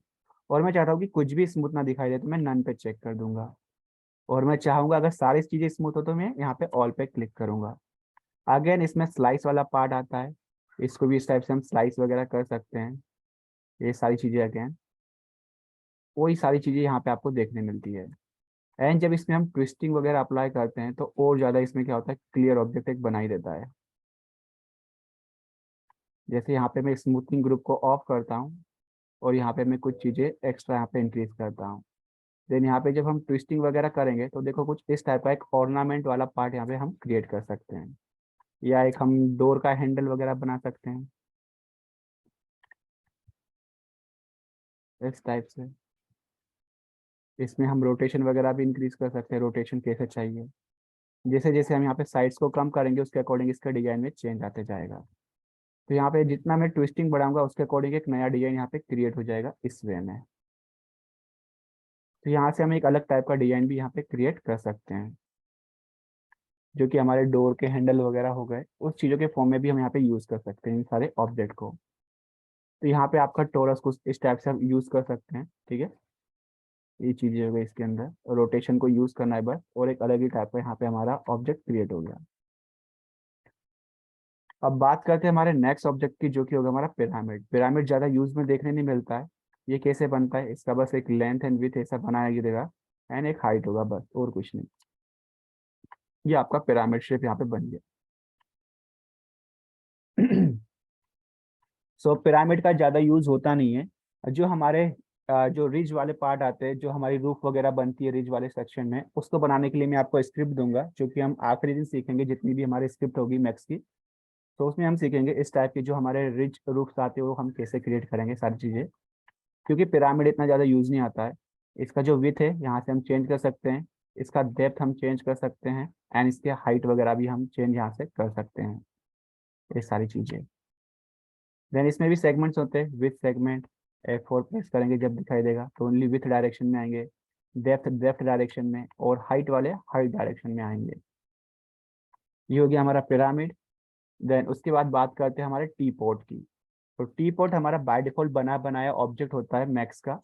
Speaker 1: और मैं चाहता हूँ कि कुछ भी स्मूथ ना दिखाई दे, तो मैं नन पे चेक कर दूंगा। और मैं चाहूंगा अगर सारी चीजें स्मूथ हो तो मैं यहाँ पे ऑल पे क्लिक करूंगा। अगेन इसमें स्लाइस वाला पार्ट आता है, इसको भी इस टाइप से हम स्लाइस वगैरह कर सकते हैं। ये सारी चीजें अगेन वही सारी चीजें यहाँ पे आपको देखने मिलती है। एंड जब इसमें हम ट्विस्टिंग वगैरह अप्लाई करते हैं तो और ज़्यादा इसमें क्या होता है, क्लियर ऑब्जेक्ट एक बना ही देता है। जैसे यहाँ पे मैं स्मूथनिंग ग्रुप को ऑफ करता हूँ और यहाँ पे मैं कुछ चीज़ें एक्स्ट्रा यहाँ पे इंक्रीज करता हूँ। देन यहाँ पे जब हम ट्विस्टिंग वगैरह करेंगे तो देखो कुछ इस टाइप का एक ऑर्नामेंट वाला पार्ट यहाँ पे हम क्रिएट कर सकते हैं, या एक हम डोर का हैंडल वगैरह बना सकते हैं इस टाइप से। इसमें हम रोटेशन वगैरह भी इंक्रीज कर सकते हैं, रोटेशन कैसे चाहिए। जैसे जैसे हम यहाँ पे साइड्स को कम करेंगे उसके अकॉर्डिंग इसका डिजाइन में चेंज आते जाएगा। तो यहाँ पे जितना मैं ट्विस्टिंग बढ़ाऊंगा उसके अकॉर्डिंग एक नया डिजाइन यहाँ पे क्रिएट हो जाएगा इस वे में। तो यहाँ से हम एक अलग टाइप का डिजाइन भी यहाँ पे क्रिएट कर सकते हैं, जो कि हमारे डोर के हैंडल वगैरह हो गए, उस चीज़ों के फॉर्म में भी हम यहाँ पे यूज़ कर सकते हैं इन सारे ऑब्जेक्ट को। तो यहाँ पे आपका टोरस कुछ इस टाइप से हम यूज़ कर सकते हैं, ठीक है। ये चीज़ें हो गई इसके अंदर, रोटेशन को यूज़ करना है बस, और एक अलग ही टाइप का यहाँ पे हमारा ऑब्जेक्ट क्रिएट हो गया। अब बात करते हैं हमारे नेक्स्ट ऑब्जेक्ट की, जो कि होगा हमारा पिरामिड। पिरामिड ज़्यादा यूज में देखने नहीं मिलता है। ये कैसे बनता है, इसका बस एक लेंथ एंड विथ ऐसा बनाया गिरेगा, एंड एक हाइट होगा, बस और कुछ नहीं। ये आपका पिरामिड शेप यहाँ पे बन गया। सो पिरामिड का ज़्यादा यूज होता नहीं है। जो हमारे जो रिज वाले पार्ट आते हैं, जो हमारी रूफ वगैरह बनती है रिज वाले सेक्शन में, उसको बनाने के लिए मैं आपको स्क्रिप्ट दूंगा, जो कि हम आखिरी दिन सीखेंगे जितनी भी हमारी स्क्रिप्ट होगी मैक्स की। तो उसमें हम सीखेंगे इस टाइप के जो हमारे रिच रूफ्स आते हैं वो हम कैसे क्रिएट करेंगे सारी चीज़ें। क्योंकि पिरामिड इतना ज़्यादा यूज नहीं आता है। इसका जो विथ है यहाँ से हम चेंज कर सकते हैं, इसका डेप्थ हम चेंज कर सकते हैं, एंड इसके हाइट वगैरह भी हम चेंज यहाँ से कर सकते हैं, ये सारी चीज़ें। देन इसमें भी सेगमेंट्स होते हैं, विथ सेगमेंट F4 प्रेस करेंगे जब दिखाई देगा तो ओनली विथ डायरेक्शन में आएंगे, डेप्थ डेप्थ डायरेक्शन में, और हाइट वाले हाइट डायरेक्शन में आएंगे। ये हो गया हमारा पिरामिड। देन उसके बाद बात करते हैं हमारे टी पॉट की। तो टी पॉट हमारा बाय डिफॉल्ट बना बनाया ऑब्जेक्ट होता है मैक्स का।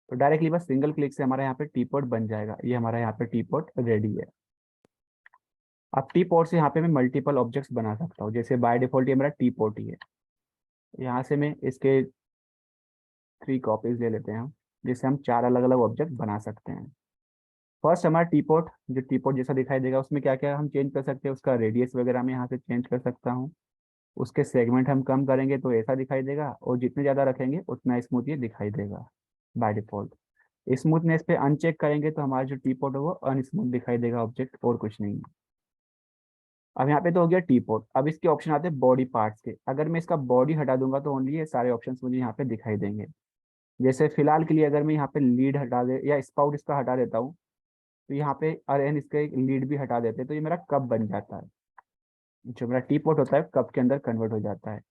Speaker 1: तो डायरेक्टली बस सिंगल क्लिक से हमारे यहाँ पे टी पॉट बन जाएगा। ये हमारा यहाँ पे टी पॉट रेडी है। अब टी पॉट से यहाँ पे मैं मल्टीपल ऑब्जेक्ट्स बना सकता हूँ, जैसे बाय डिफॉल्ट ये मेरा टी पॉट ही है। यहाँ से मैं इसके 3 कॉपीज ले लेते हैं हम, जिससे हम 4 अलग अलग ऑब्जेक्ट बना सकते हैं। फर्स्ट हमारा टी पॉट, जो टी पॉट जैसा दिखाई देगा, उसमें क्या क्या हम चेंज कर सकते हैं, उसका रेडियस वगैरह मैं यहाँ से चेंज कर सकता हूँ। उसके सेगमेंट हम कम करेंगे तो ऐसा दिखाई देगा, और जितने ज़्यादा रखेंगे उतना स्मूथ ये दिखाई देगा बाय डिफॉल्ट। स्मूथनेस पे अनचेक करेंगे तो हमारा जो टी पॉट है वो अनस्मूथ दिखाई देगा ऑब्जेक्ट, और कुछ नहीं। अब यहाँ पे तो हो गया टी पॉट। अब इसके ऑप्शन आते हैं बॉडी पार्ट्स के। अगर मैं इसका बॉडी हटा दूंगा तो ओनली ये सारे ऑप्शंस मुझे यहाँ पे दिखाई देंगे। जैसे फिलहाल के लिए अगर मैं यहाँ पे लीड हटा दे या स्पाउट इसका हटा देता हूँ, तो यहाँ पे अरेन इसका एक लीड भी हटा देते हैं, तो ये मेरा कप बन जाता है। जो मेरा टी पॉट होता है कप के अंदर कन्वर्ट हो जाता है।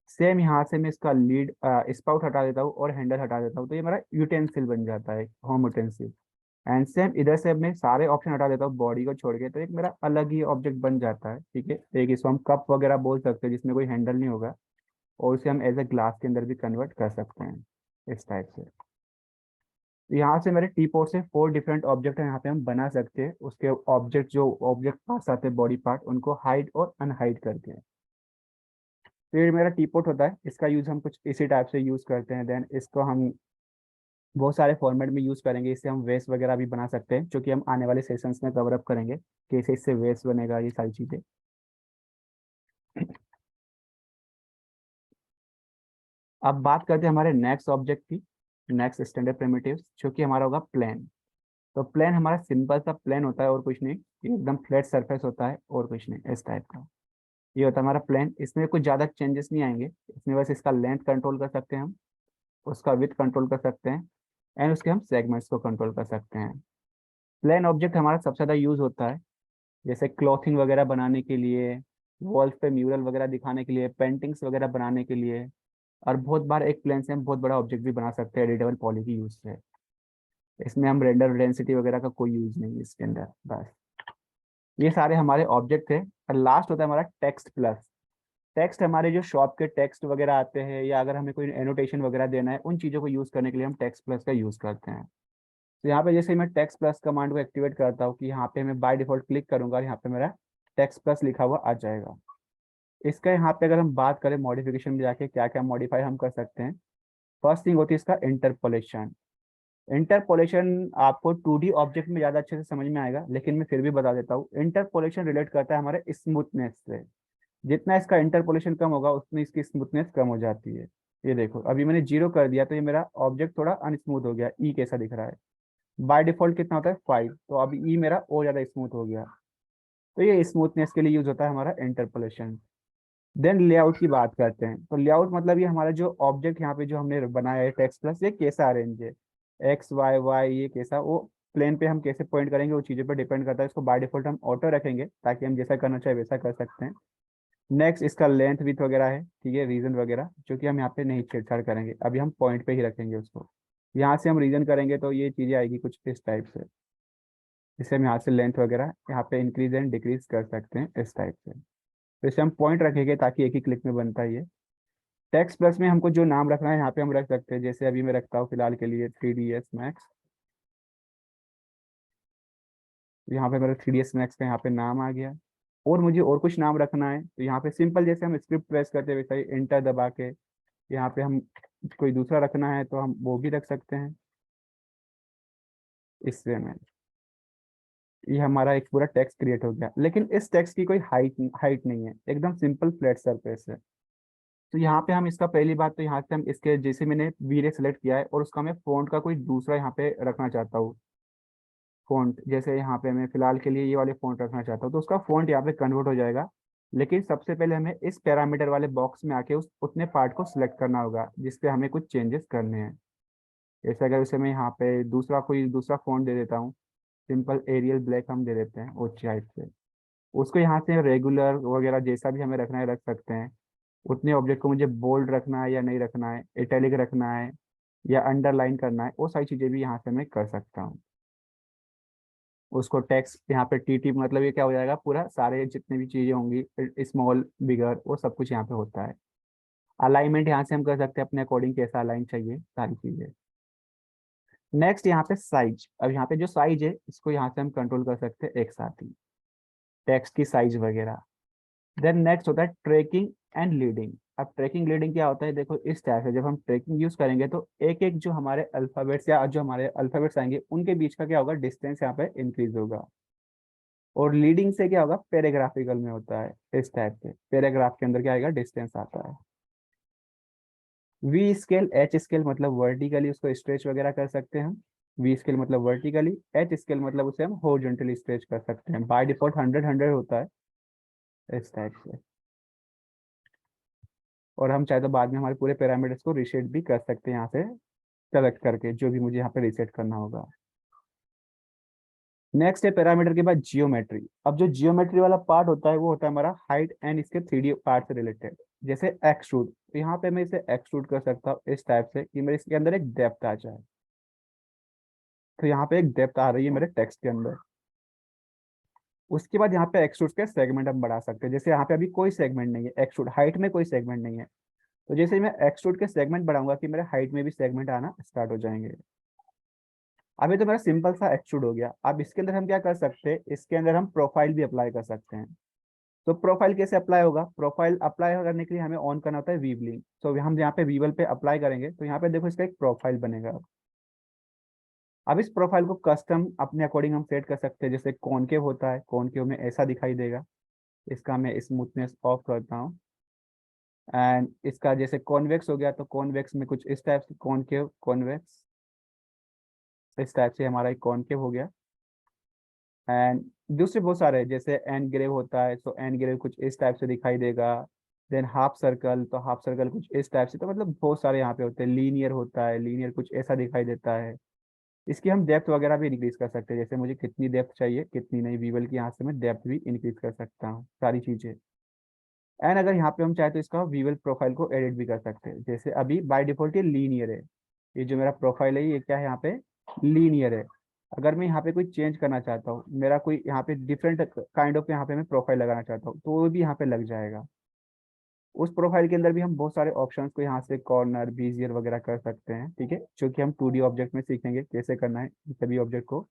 Speaker 1: सेम यहाँ से मैं इसका लीड स्पाउट हटा देता हूँ और हैंडल हटा देता हूँ, तो ये मेरा यूटेंसिल बन जाता है, होम यूटेंसिल। एंड सेम इधर से मैं सारे ऑप्शन हटा देता हूँ बॉडी को छोड़ के, तो एक मेरा अलग ही ऑब्जेक्ट बन जाता है, ठीक है। एक इसको हम कप वगैरह बोल सकते हैं जिसमें कोई हैंडल नहीं होगा। और उसे हम एज ए ग्लास के अंदर भी कन्वर्ट कर सकते हैं इस टाइप से। तो यहाँ से मेरे टी पोर्ट से 4 डिफरेंट ऑब्जेक्ट है यहाँ पे हम बना सकते हैं, उसके ऑब्जेक्ट जो ऑब्जेक्ट पास आते हैं बॉडी पार्ट उनको हाइड और अनहाइड करके। तो ये मेरा टी पोर्ट होता है, इसका यूज हम कुछ इसी टाइप से यूज करते हैं। देन इसको हम बहुत सारे फॉर्मेट में यूज करेंगे, इससे हम वेस्ट वगैरह भी बना सकते हैं, जो कि हम आने वाले सेशंस में कवर अप करेंगे कैसे इससे वेस्ट बनेगा, ये सारी चीजें। अब बात करते हैं हमारे नेक्स्ट ऑब्जेक्ट की, नेक्स्ट स्टैंडर्ड प्रिमिटिव, जो कि हमारा होगा प्लेन। तो प्लेन हमारा सिंपल सा प्लेन होता है और कुछ नहीं, ये एकदम फ्लैट सरफेस होता है और कुछ नहीं इस टाइप का। ये होता है हमारा प्लेन, इसमें कुछ ज़्यादा चेंजेस नहीं आएंगे, इसमें बस इसका लेंथ कंट्रोल कर सकते हैं हम, उसका विड्थ कंट्रोल कर सकते हैं, एंड उसके हम सेगमेंट्स को कंट्रोल कर सकते हैं। प्लेन ऑब्जेक्ट हमारा सबसे ज़्यादा यूज होता है जैसे क्लॉथिंग वगैरह बनाने के लिए, वॉल्स पे म्यूरल वगैरह दिखाने के लिए, पेंटिंग्स वगैरह बनाने के लिए। और बहुत बार एक प्लेन से हम बहुत बड़ा ऑब्जेक्ट भी बना सकते हैं एडिटेबल पॉली की यूज से। इसमें हम रेंडर डेंसिटी वगैरह का कोई यूज नहीं है इसके अंदर। बस ये सारे हमारे ऑब्जेक्ट थे। और लास्ट होता है हमारा टेक्स्ट प्लस। टेक्स्ट हमारे जो शॉप के टेक्स्ट वगैरह आते हैं, या अगर हमें कोई एनोटेशन वगैरह देना है, उन चीज़ों को यूज़ करने के लिए हम टेक्स्ट प्लस का यूज़ करते हैं। तो यहाँ पे जैसे ही मैं टेक्स्ट प्लस कमांड को एक्टिवेट करता हूँ कि यहाँ पे मैं बाय डिफॉल्ट क्लिक करूंगा और यहाँ पे मेरा टेक्स्ट प्लस लिखा हुआ आ जाएगा। इसका यहाँ पे अगर हम बात करें मॉडिफिकेशन में जाके क्या क्या मॉडिफाई हम कर सकते हैं, फर्स्ट थिंग होती है इसका इंटरपोलेशन। इंटरपोलेशन आपको 2D ऑब्जेक्ट में ज़्यादा अच्छे से समझ में आएगा, लेकिन मैं फिर भी बता देता हूँ। इंटरपोलेशन रिलेट करता है हमारे स्मूथनेस से। जितना इसका इंटरपोलेशन कम होगा उतनी इसकी स्मूथनेस कम हो जाती है। ये देखो अभी मैंने 0 कर दिया तो ये मेरा ऑब्जेक्ट थोड़ा अनस्मूथ हो गया, ई कैसा दिख रहा है। बाय डिफॉल्ट कितना होता है 5, तो अभी ई मेरा और ज़्यादा स्मूथ हो गया। तो ये स्मूथनेस के लिए यूज होता है हमारा इंटरपोलेशन। देन लेआउट की बात करते हैं, तो लेआउट मतलब ये हमारा जो ऑब्जेक्ट यहाँ पे जो हमने बनाया है टेक्स्ट प्लस, ये कैसा अरेंज है, एक्स वाई वाई, ये कैसा, वो प्लेन पे हम कैसे पॉइंट करेंगे वो चीज़ों पर डिपेंड करता है। इसको बाय डिफॉल्ट हम ऑटो रखेंगे ताकि हम जैसा करना चाहे वैसा कर सकते हैं। नेक्स्ट इसका लेंथ विथ वगैरह है, ठीक है, रीजन वगैरह, जो कि हम यहाँ पे नहीं छेड़छाड़ करेंगे, अभी हम पॉइंट पे ही रखेंगे उसको। यहाँ से हम रीजन करेंगे तो ये चीज़ें आएगी कुछ इस टाइप से, जिससे हम यहाँ से लेंथ वगैरह यहाँ पे इंक्रीज एंड डिक्रीज कर सकते हैं इस टाइप से। तो इसे हम पॉइंट रखेंगे ताकि एक ही क्लिक में बनता है ये। टेक्स्ट प्लस में हमको जो नाम रखना है यहाँ पे हम रख सकते हैं, जैसे अभी मैं रखता हूँ फिलहाल के लिए 3ds मैक्स। यहाँ पे मेरा 3ds मैक्स का यहाँ पे नाम आ गया। और मुझे और कुछ नाम रखना है तो यहाँ पे सिंपल जैसे हम स्क्रिप्ट प्रेस करते हैं वैसे ही एंटर दबा के यहाँ पे हम कोई दूसरा रखना है तो हम वो भी रख सकते हैं इससे में। ये हमारा एक पूरा टेक्स्ट क्रिएट हो गया, लेकिन इस टेक्स्ट की कोई हाइट हाइट नहीं है, एकदम सिंपल फ्लैट सरफेस है। तो यहाँ पे हम इसका पहली बात तो यहाँ से हम इसके जैसे मैंने वीरे सेलेक्ट किया है और उसका मैं फ़ॉन्ट का कोई दूसरा यहाँ पे रखना चाहता हूँ। फ़ॉन्ट जैसे यहाँ पे मैं फिलहाल के लिए ये वाले फ़ॉन्ट रखना चाहता हूँ तो उसका फ़ॉन्ट यहाँ पे कन्वर्ट हो जाएगा। लेकिन सबसे पहले हमें इस पैरामीटर वाले बॉक्स में आके उस उतने पार्ट को सिलेक्ट करना होगा जिसपे हमें कुछ चेंजेस करने हैं। जैसे अगर उसे मैं यहाँ पे दूसरा कोई दूसरा फ़ॉन्ट दे देता हूँ, सिंपल एरियल ब्लैक हम दे देते हैं ऊंची हाइट से। उसको यहाँ से रेगुलर वगैरह जैसा भी हमें रखना है रख सकते हैं। उतने ऑब्जेक्ट को मुझे बोल्ड रखना है या नहीं रखना है, इटैलिक रखना है या अंडरलाइन करना है, वो सारी चीज़ें भी यहाँ से मैं कर सकता हूँ। उसको टेक्स्ट यहाँ पे टी मतलब ये क्या हो जाएगा, पूरा सारे जितने भी चीज़ें होंगी स्मॉल बिगर वो सब कुछ यहाँ पे होता है। अलाइनमेंट यहाँ से हम कर सकते हैं अपने अकॉर्डिंग, कैसा अलाइन चाहिए सारी चीज़ें। नेक्स्ट यहाँ पे साइज, अब यहाँ पे जो साइज है इसको यहाँ से हम कंट्रोल कर सकते हैं एक साथ ही, टेक्स्ट की साइज वगैरह। देन नेक्स्ट होता है ट्रैकिंग एंड लीडिंग। अब ट्रैकिंग लीडिंग क्या होता है, देखो इस टाइप से जब हम ट्रैकिंग यूज करेंगे तो एक एक जो हमारे अल्फाबेट्स या जो हमारे अल्फाबेट्स आएंगे उनके बीच का क्या होगा, डिस्टेंस यहाँ पे इंक्रीज होगा। और लीडिंग से क्या होगा, पैराग्राफिकल में होता है इस टाइप से, पैराग्राफ के अंदर क्या आएगा, डिस्टेंस आता है। वी स्केल एच स्केल मतलब वर्टिकली उसको स्ट्रेच वगैरह कर सकते हैं हम। वी स्केल मतलब वर्टिकली, एच स्केल मतलब उसे हम हॉरिजॉन्टली स्ट्रेच कर सकते हैं। बाय डिफॉल्ट 100 होता है इस टाइप से। और हम चाहे तो बाद में हमारे पूरे पैरामीटर्स को रीसेट भी कर सकते हैं यहाँ से सेलेक्ट करके, जो भी मुझे यहाँ पे रीसेट करना होगा। नेक्स्ट है पैरामीटर के बाद जियोमेट्री। अब जो जियोमेट्री वाला पार्ट होता है वो होता है हमारा हाइट एंड इसके 3D पार्ट से रिलेटेड। जैसे एक्सट्रूड, तो यहाँ पे मैं इसे एक्सट्रूड कर सकता हूँ इस टाइप से कि मेरे इसके अंदर एक डेप्थ आ जाए। तो यहाँ पे एक डेप्थ आ रही है मेरे टेक्स्ट के अंदर। उसके बाद यहाँ पे एक्सट्रूड के सेगमेंट हम बढ़ा सकते हैं। जैसे यहाँ पे अभी कोई सेगमेंट नहीं है, एक्सट्रूड हाइट में कोई सेगमेंट नहीं है, तो जैसे ही मैं एक्सट्रूड के सेगमेंट बढ़ाऊंगा कि मेरे हाइट में भी सेगमेंट आना स्टार्ट हो जाएंगे। अब ये तो मेरा सिंपल सा एक्सट्रूड हो गया। अब इसके अंदर हम क्या कर सकते हैं, इसके अंदर हम प्रोफाइल भी अप्लाई कर सकते हैं। तो प्रोफाइल कैसे अप्लाई होगा, प्रोफाइल अप्लाई करने के लिए हमें ऑन करना होता है वीवलिंग। तो हम यहाँ पे वीवल पे अप्लाई करेंगे तो यहाँ पे देखो इसका एक प्रोफाइल बनेगा। अब इस प्रोफाइल को कस्टम अपने अकॉर्डिंग हम सेट कर सकते हैं। जैसे कॉनकेव होता है, कॉनकेव में ऐसा दिखाई देगा। इसका मैं स्मूथनेस ऑफ करता हूँ। एंड इसका जैसे कॉन्वेक्स हो गया तो कॉन्वेक्स में कुछ इस टाइप से, कॉनकेव कॉन्वेक्स इस टाइप से हमारा एक कॉनकेव हो गया। एंड दूसरे बहुत सारे हैं, जैसे एन ग्रेव होता है तो एन ग्रेव कुछ इस टाइप से दिखाई देगा। देन हाफ सर्कल, तो हाफ सर्कल कुछ इस टाइप से। तो मतलब बहुत सारे यहाँ पे होते हैं। लीनियर होता है, लीनियर कुछ ऐसा दिखाई देता है। इसकी हम डेप्थ वगैरह भी इंक्रीज कर सकते हैं, जैसे मुझे कितनी डेप्थ चाहिए कितनी नहीं, वीवल की यहाँ से मैं डेप्थ भी इंक्रीज कर सकता हूँ, सारी चीजें। एंड अगर यहाँ पे हम चाहे तो इसका वीवल प्रोफाइल को एडिट भी कर सकते हैं। जैसे अभी बाय डिफॉल्ट ये लीनियर है, ये जो मेरा प्रोफाइल है ये क्या है यहाँ पे, लीनियर है। अगर मैं यहाँ पे कोई चेंज करना चाहता हूँ, मेरा कोई यहाँ पे डिफरेंट काइंड ऑफ यहाँ पे मैं प्रोफाइल लगाना चाहता हूँ, तो वो भी यहाँ पे लग जाएगा। उस प्रोफाइल के अंदर भी हम बहुत सारे ऑप्शंस को यहाँ से कॉर्नर बीजियर वगैरह कर सकते हैं, ठीक है, जो कि हम 2D ऑब्जेक्ट में सीखेंगे कैसे करना है। इन सभी ऑब्जेक्ट को,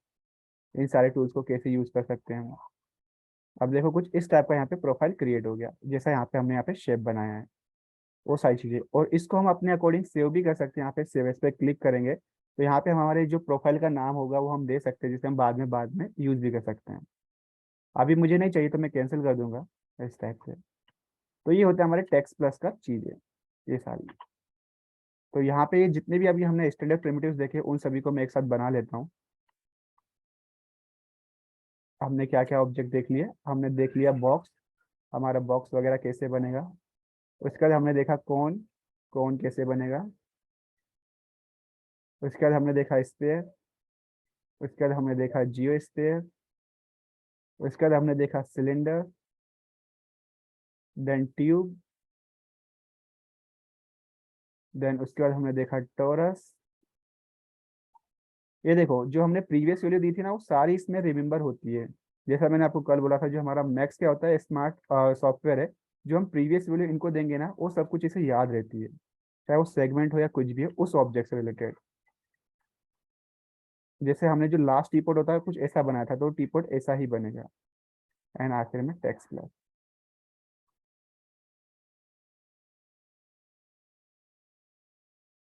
Speaker 1: इन सारे टूल्स को कैसे यूज कर सकते हैं हम। अब देखो कुछ इस टाइप का यहाँ पे प्रोफाइल क्रिएट हो गया, जैसा यहाँ पे हमने यहाँ पे शेप बनाया है, वो सारी चीजें। और इसको हम अपने अकॉर्डिंग सेव भी कर सकते हैं। यहाँ पे सेव एस पे क्लिक करेंगे तो यहाँ पे हमारे जो प्रोफाइल का नाम होगा वो हम दे सकते हैं, जिसे हम बाद में यूज भी कर सकते हैं। अभी मुझे नहीं चाहिए तो मैं कैंसिल कर दूंगा इस टाइप से। तो ये होता है हमारे टेक्स्ट प्लस का चीजें, ये सारी। तो यहाँ पे ये जितने भी अभी हमने स्टैंडर्ड प्रिमिटिव्स देखे उन सभी को मैं एक साथ बना लेता हूँ। हमने क्या क्या ऑब्जेक्ट देख लिया, हमने देख लिया बॉक्स, हमारा बॉक्स वगैरह कैसे बनेगा। उसके बाद हमने देखा कौन, कौन कैसे बनेगा। उसके बाद हमने देखा स्पेयर। उसके बाद हमने देखा जियो स्पेयर। उसके बाद हमने देखा सिलेंडर, देन ट्यूब, देन उसके बाद हमने देखा टोरस। ये देखो जो हमने प्रीवियस वैल्यू दी थी ना वो सारी इसमें रिमेम्बर होती है। जैसा मैंने आपको कल बोला था, जो हमारा मैक्स क्या होता है, स्मार्ट सॉफ्टवेयर है। जो हम प्रीवियस वैल्यू इनको देंगे ना वो सब कुछ इसे याद रहती है, चाहे वो सेगमेंट हो या कुछ भी है उस ऑब्जेक्ट से रिलेटेड। जैसे हमने जो लास्ट टीपोट होता है कुछ ऐसा बनाया था तो टीपोट ऐसा ही बनेगा। एंड आखिर में टेक्स्ट प्लस।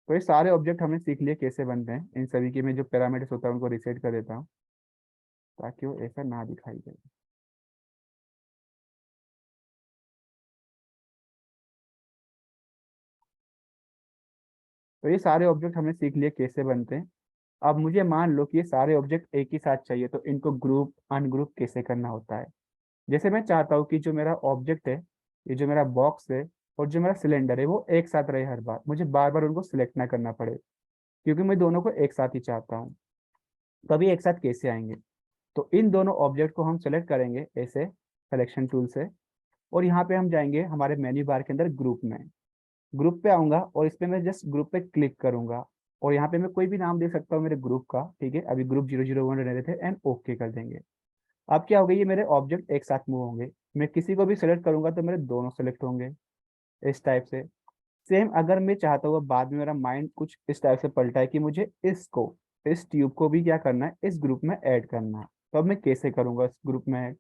Speaker 1: तो ये सारे ऑब्जेक्ट हमने सीख लिए कैसे बनते हैं। इन सभी के में जो पैरामीटर्स होता है उनको रिसेट कर देता हूँ ताकि वो ऐसा ना दिखाई दे। तो ये सारे ऑब्जेक्ट हमने सीख लिए कैसे बनते हैं। अब मुझे मान लो कि ये सारे ऑब्जेक्ट एक ही साथ चाहिए, तो इनको ग्रुप अनग्रुप कैसे करना होता है। जैसे मैं चाहता हूँ कि जो मेरा ऑब्जेक्ट है, ये जो मेरा बॉक्स है और जो मेरा सिलेंडर है वो एक साथ रहे, हर बार मुझे बार बार उनको सिलेक्ट ना करना पड़े, क्योंकि मैं दोनों को एक साथ ही चाहता हूँ। तो अभी एक साथ कैसे आएंगे, तो इन दोनों ऑब्जेक्ट को हम सेलेक्ट करेंगे ऐसे सिलेक्शन टूल से। और यहाँ पे हम जाएंगे हमारे मेन्यू बार के अंदर ग्रुप में। ग्रुप पे आऊंगा और इस पे मैं जस्ट ग्रुप पे क्लिक करूंगा। और यहाँ पे मैं कोई भी नाम दे सकता हूँ मेरे ग्रुप का, ठीक है, अभी ग्रुप 001 रहने थे, एंड ओके कर देंगे। अब क्या होगा, ये मेरे ऑब्जेक्ट एक साथ मूव होंगे। मैं किसी को भी सिलेक्ट करूंगा तो मेरे दोनों सेलेक्ट होंगे इस टाइप से। सेम अगर मैं चाहता हूँ बाद में मेरा माइंड कुछ इस टाइप से पलटा है कि मुझे इसको, इस ट्यूब को भी क्या करना है, इस ग्रुप में ऐड करना है, तो अब मैं कैसे करूंगा इस ग्रुप में ऐड।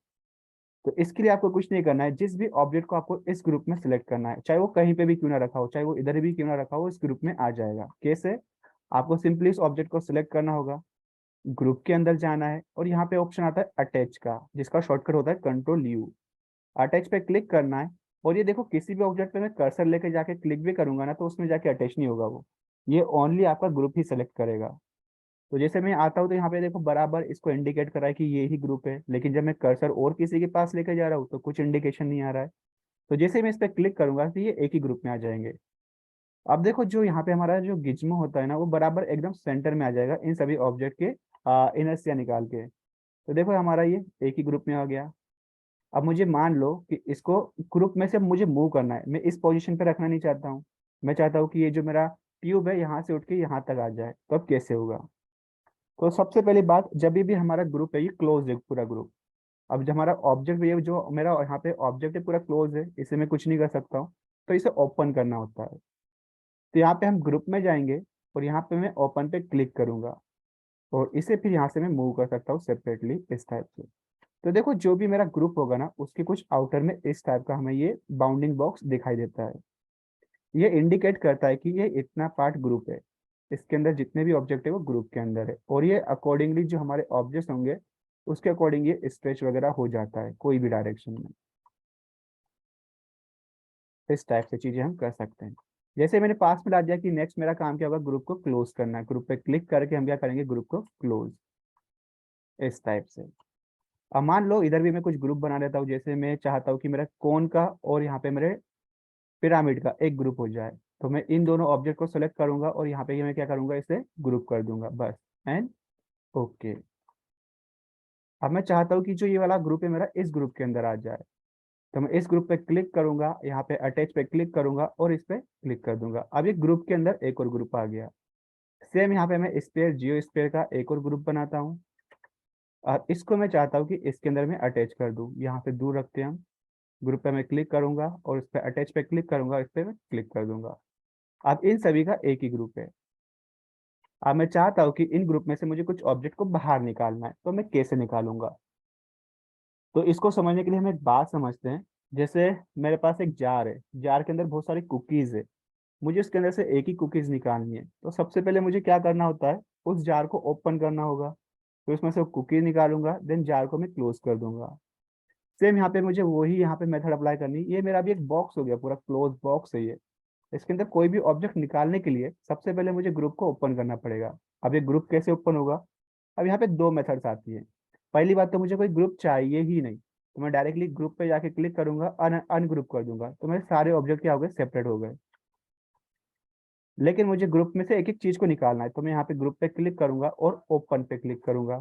Speaker 1: तो इसके लिए आपको कुछ नहीं करना है, जिस भी ऑब्जेक्ट को आपको इस ग्रुप में सिलेक्ट करना है, चाहे वो कहीं पे भी क्यों ना रखा हो, चाहे वो इधर भी क्यों ना रखा हो, इस ग्रुप में आ जाएगा। कैसे, आपको सिंपली इस ऑब्जेक्ट को सिलेक्ट करना होगा, ग्रुप के अंदर जाना है और यहाँ पे ऑप्शन आता है अटैच का, जिसका शॉर्टकट होता है कंट्रोल यू। अटैच पे क्लिक करना है। और ये देखो किसी भी ऑब्जेक्ट पे मैं कर्सर लेके जाके क्लिक भी करूंगा ना तो उसमें जाके अटैच नहीं होगा वो, ये ओनली आपका ग्रुप ही सेलेक्ट करेगा। तो जैसे मैं आता हूँ तो यहाँ पे देखो बराबर इसको इंडिकेट कर रहा है कि ये ही ग्रुप है, लेकिन जब मैं कर्सर और किसी के पास लेके जा रहा हूँ तो कुछ इंडिकेशन नहीं आ रहा है। तो जैसे ही मैं इस पर क्लिक करूंगा तो ये एक ही ग्रुप में आ जाएंगे। अब देखो जो यहाँ पे हमारा जो गिज्मो होता है ना वो बराबर एकदम सेंटर में आ जाएगा इन सभी ऑब्जेक्ट के इनर्सिया निकाल के। तो देखो हमारा ये एक ही ग्रुप में आ गया। अब मुझे मान लो कि इसको ग्रुप में से मुझे मूव करना है, मैं इस पोजीशन पे रखना नहीं चाहता हूँ। मैं चाहता हूँ कि ये जो मेरा ट्यूब है यहाँ से उठ के यहाँ तक आ जाए, तो अब कैसे होगा। तो सबसे पहली बात, जब भी हमारा ग्रुप है ये क्लोज है पूरा ग्रुप। अब जब हमारा ऑब्जेक्ट, ये जो मेरा यहाँ पे ऑब्जेक्ट है पूरा क्लोज है, इसे मैं कुछ नहीं कर सकता हूँ, तो इसे ओपन करना होता है। तो यहाँ पे हम ग्रुप में जाएंगे और यहाँ पे मैं ओपन पे क्लिक करूंगा और इसे फिर यहाँ से मैं मूव कर सकता हूँ सेपरेटली इस टाइप से। तो देखो जो भी मेरा ग्रुप होगा ना उसके कुछ आउटर में इस टाइप का हमें ये बाउंडिंग बॉक्स दिखाई देता है। ये इंडिकेट करता है कि ये इतना पार्ट ग्रुप है, इसके अंदर जितने भी ऑब्जेक्ट है वो ग्रुप के अंदर है, और ये अकॉर्डिंगली जो हमारे ऑब्जेक्ट्स होंगे उसके अकॉर्डिंग ये स्ट्रेच वगैरह हो जाता है कोई भी डायरेक्शन में। इस टाइप से चीजें हम कर सकते हैं। जैसे मैंने पास में डाल दिया कि नेक्स्ट मेरा काम क्या होगा, ग्रुप को क्लोज करना है। ग्रुप पे क्लिक करके हम क्या करेंगे, ग्रुप को क्लोज इस टाइप से। अब मान लो इधर भी मैं कुछ ग्रुप बना लेता हूँ, जैसे मैं चाहता हूँ कि मेरा कोन का और यहाँ पे मेरे पिरामिड का एक ग्रुप हो जाए, तो मैं इन दोनों ऑब्जेक्ट को सेलेक्ट करूंगा और यहाँ पे मैं क्या करूंगा, इसे ग्रुप कर दूंगा बस। And okay. अब मैं चाहता हूँ कि जो ये वाला ग्रुप है मेरा इस ग्रुप के अंदर आ जाए, तो मैं इस ग्रुप पे क्लिक करूंगा, यहाँ पे अटैच पे क्लिक करूंगा और इस पे क्लिक कर दूंगा। अब ये ग्रुप के अंदर एक और ग्रुप आ गया। सेम यहाँ पे मैं स्पेयर जियो स्पेयर का एक और ग्रुप बनाता हूँ और इसको मैं चाहता हूँ कि इसके अंदर मैं अटैच कर दूँ। यहाँ पे दूर रखते हैं हम, ग्रुप पे मैं क्लिक करूंगा और इस पे अटैच पे क्लिक करूंगा, इस पे मैं क्लिक कर दूंगा। अब इन सभी का एक ही ग्रुप है। अब मैं चाहता हूँ कि इन ग्रुप में से मुझे कुछ ऑब्जेक्ट को बाहर निकालना है, तो मैं कैसे निकालूंगा। तो इसको समझने के लिए हम एक बात समझते हैं। जैसे मेरे पास एक जार है, जार के अंदर बहुत सारी कुकीज है, मुझे उसके अंदर से एक ही कुकीज निकालनी है। तो सबसे पहले मुझे क्या करना होता है, उस जार को ओपन करना होगा। तो इसमें से कुकीज निकालूंगा, देन जार को मैं क्लोज कर दूंगा। सेम यहाँ पे मुझे वही यहाँ पे मेथड अप्लाई करनी है। ये मेरा भी एक बॉक्स हो गया, पूरा क्लोज बॉक्स है ये। इसके अंदर कोई भी ऑब्जेक्ट निकालने के लिए सबसे पहले मुझे ग्रुप को ओपन करना पड़ेगा। अब ये ग्रुप कैसे ओपन होगा, अब यहाँ पे दो मेथड्स आती हैं। पहली बात तो मुझे कोई ग्रुप चाहिए ही नहीं, तो मैं डायरेक्टली ग्रुप पे जाके क्लिक करूंगा, अनग्रुप कर दूंगा, तो मेरे सारे ऑब्जेक्ट क्या हो गए, सेपरेट हो गए। लेकिन मुझे ग्रुप में से एक एक चीज को निकालना है, तो मैं यहाँ पे ग्रुप पे क्लिक करूंगा और ओपन पे क्लिक करूंगा।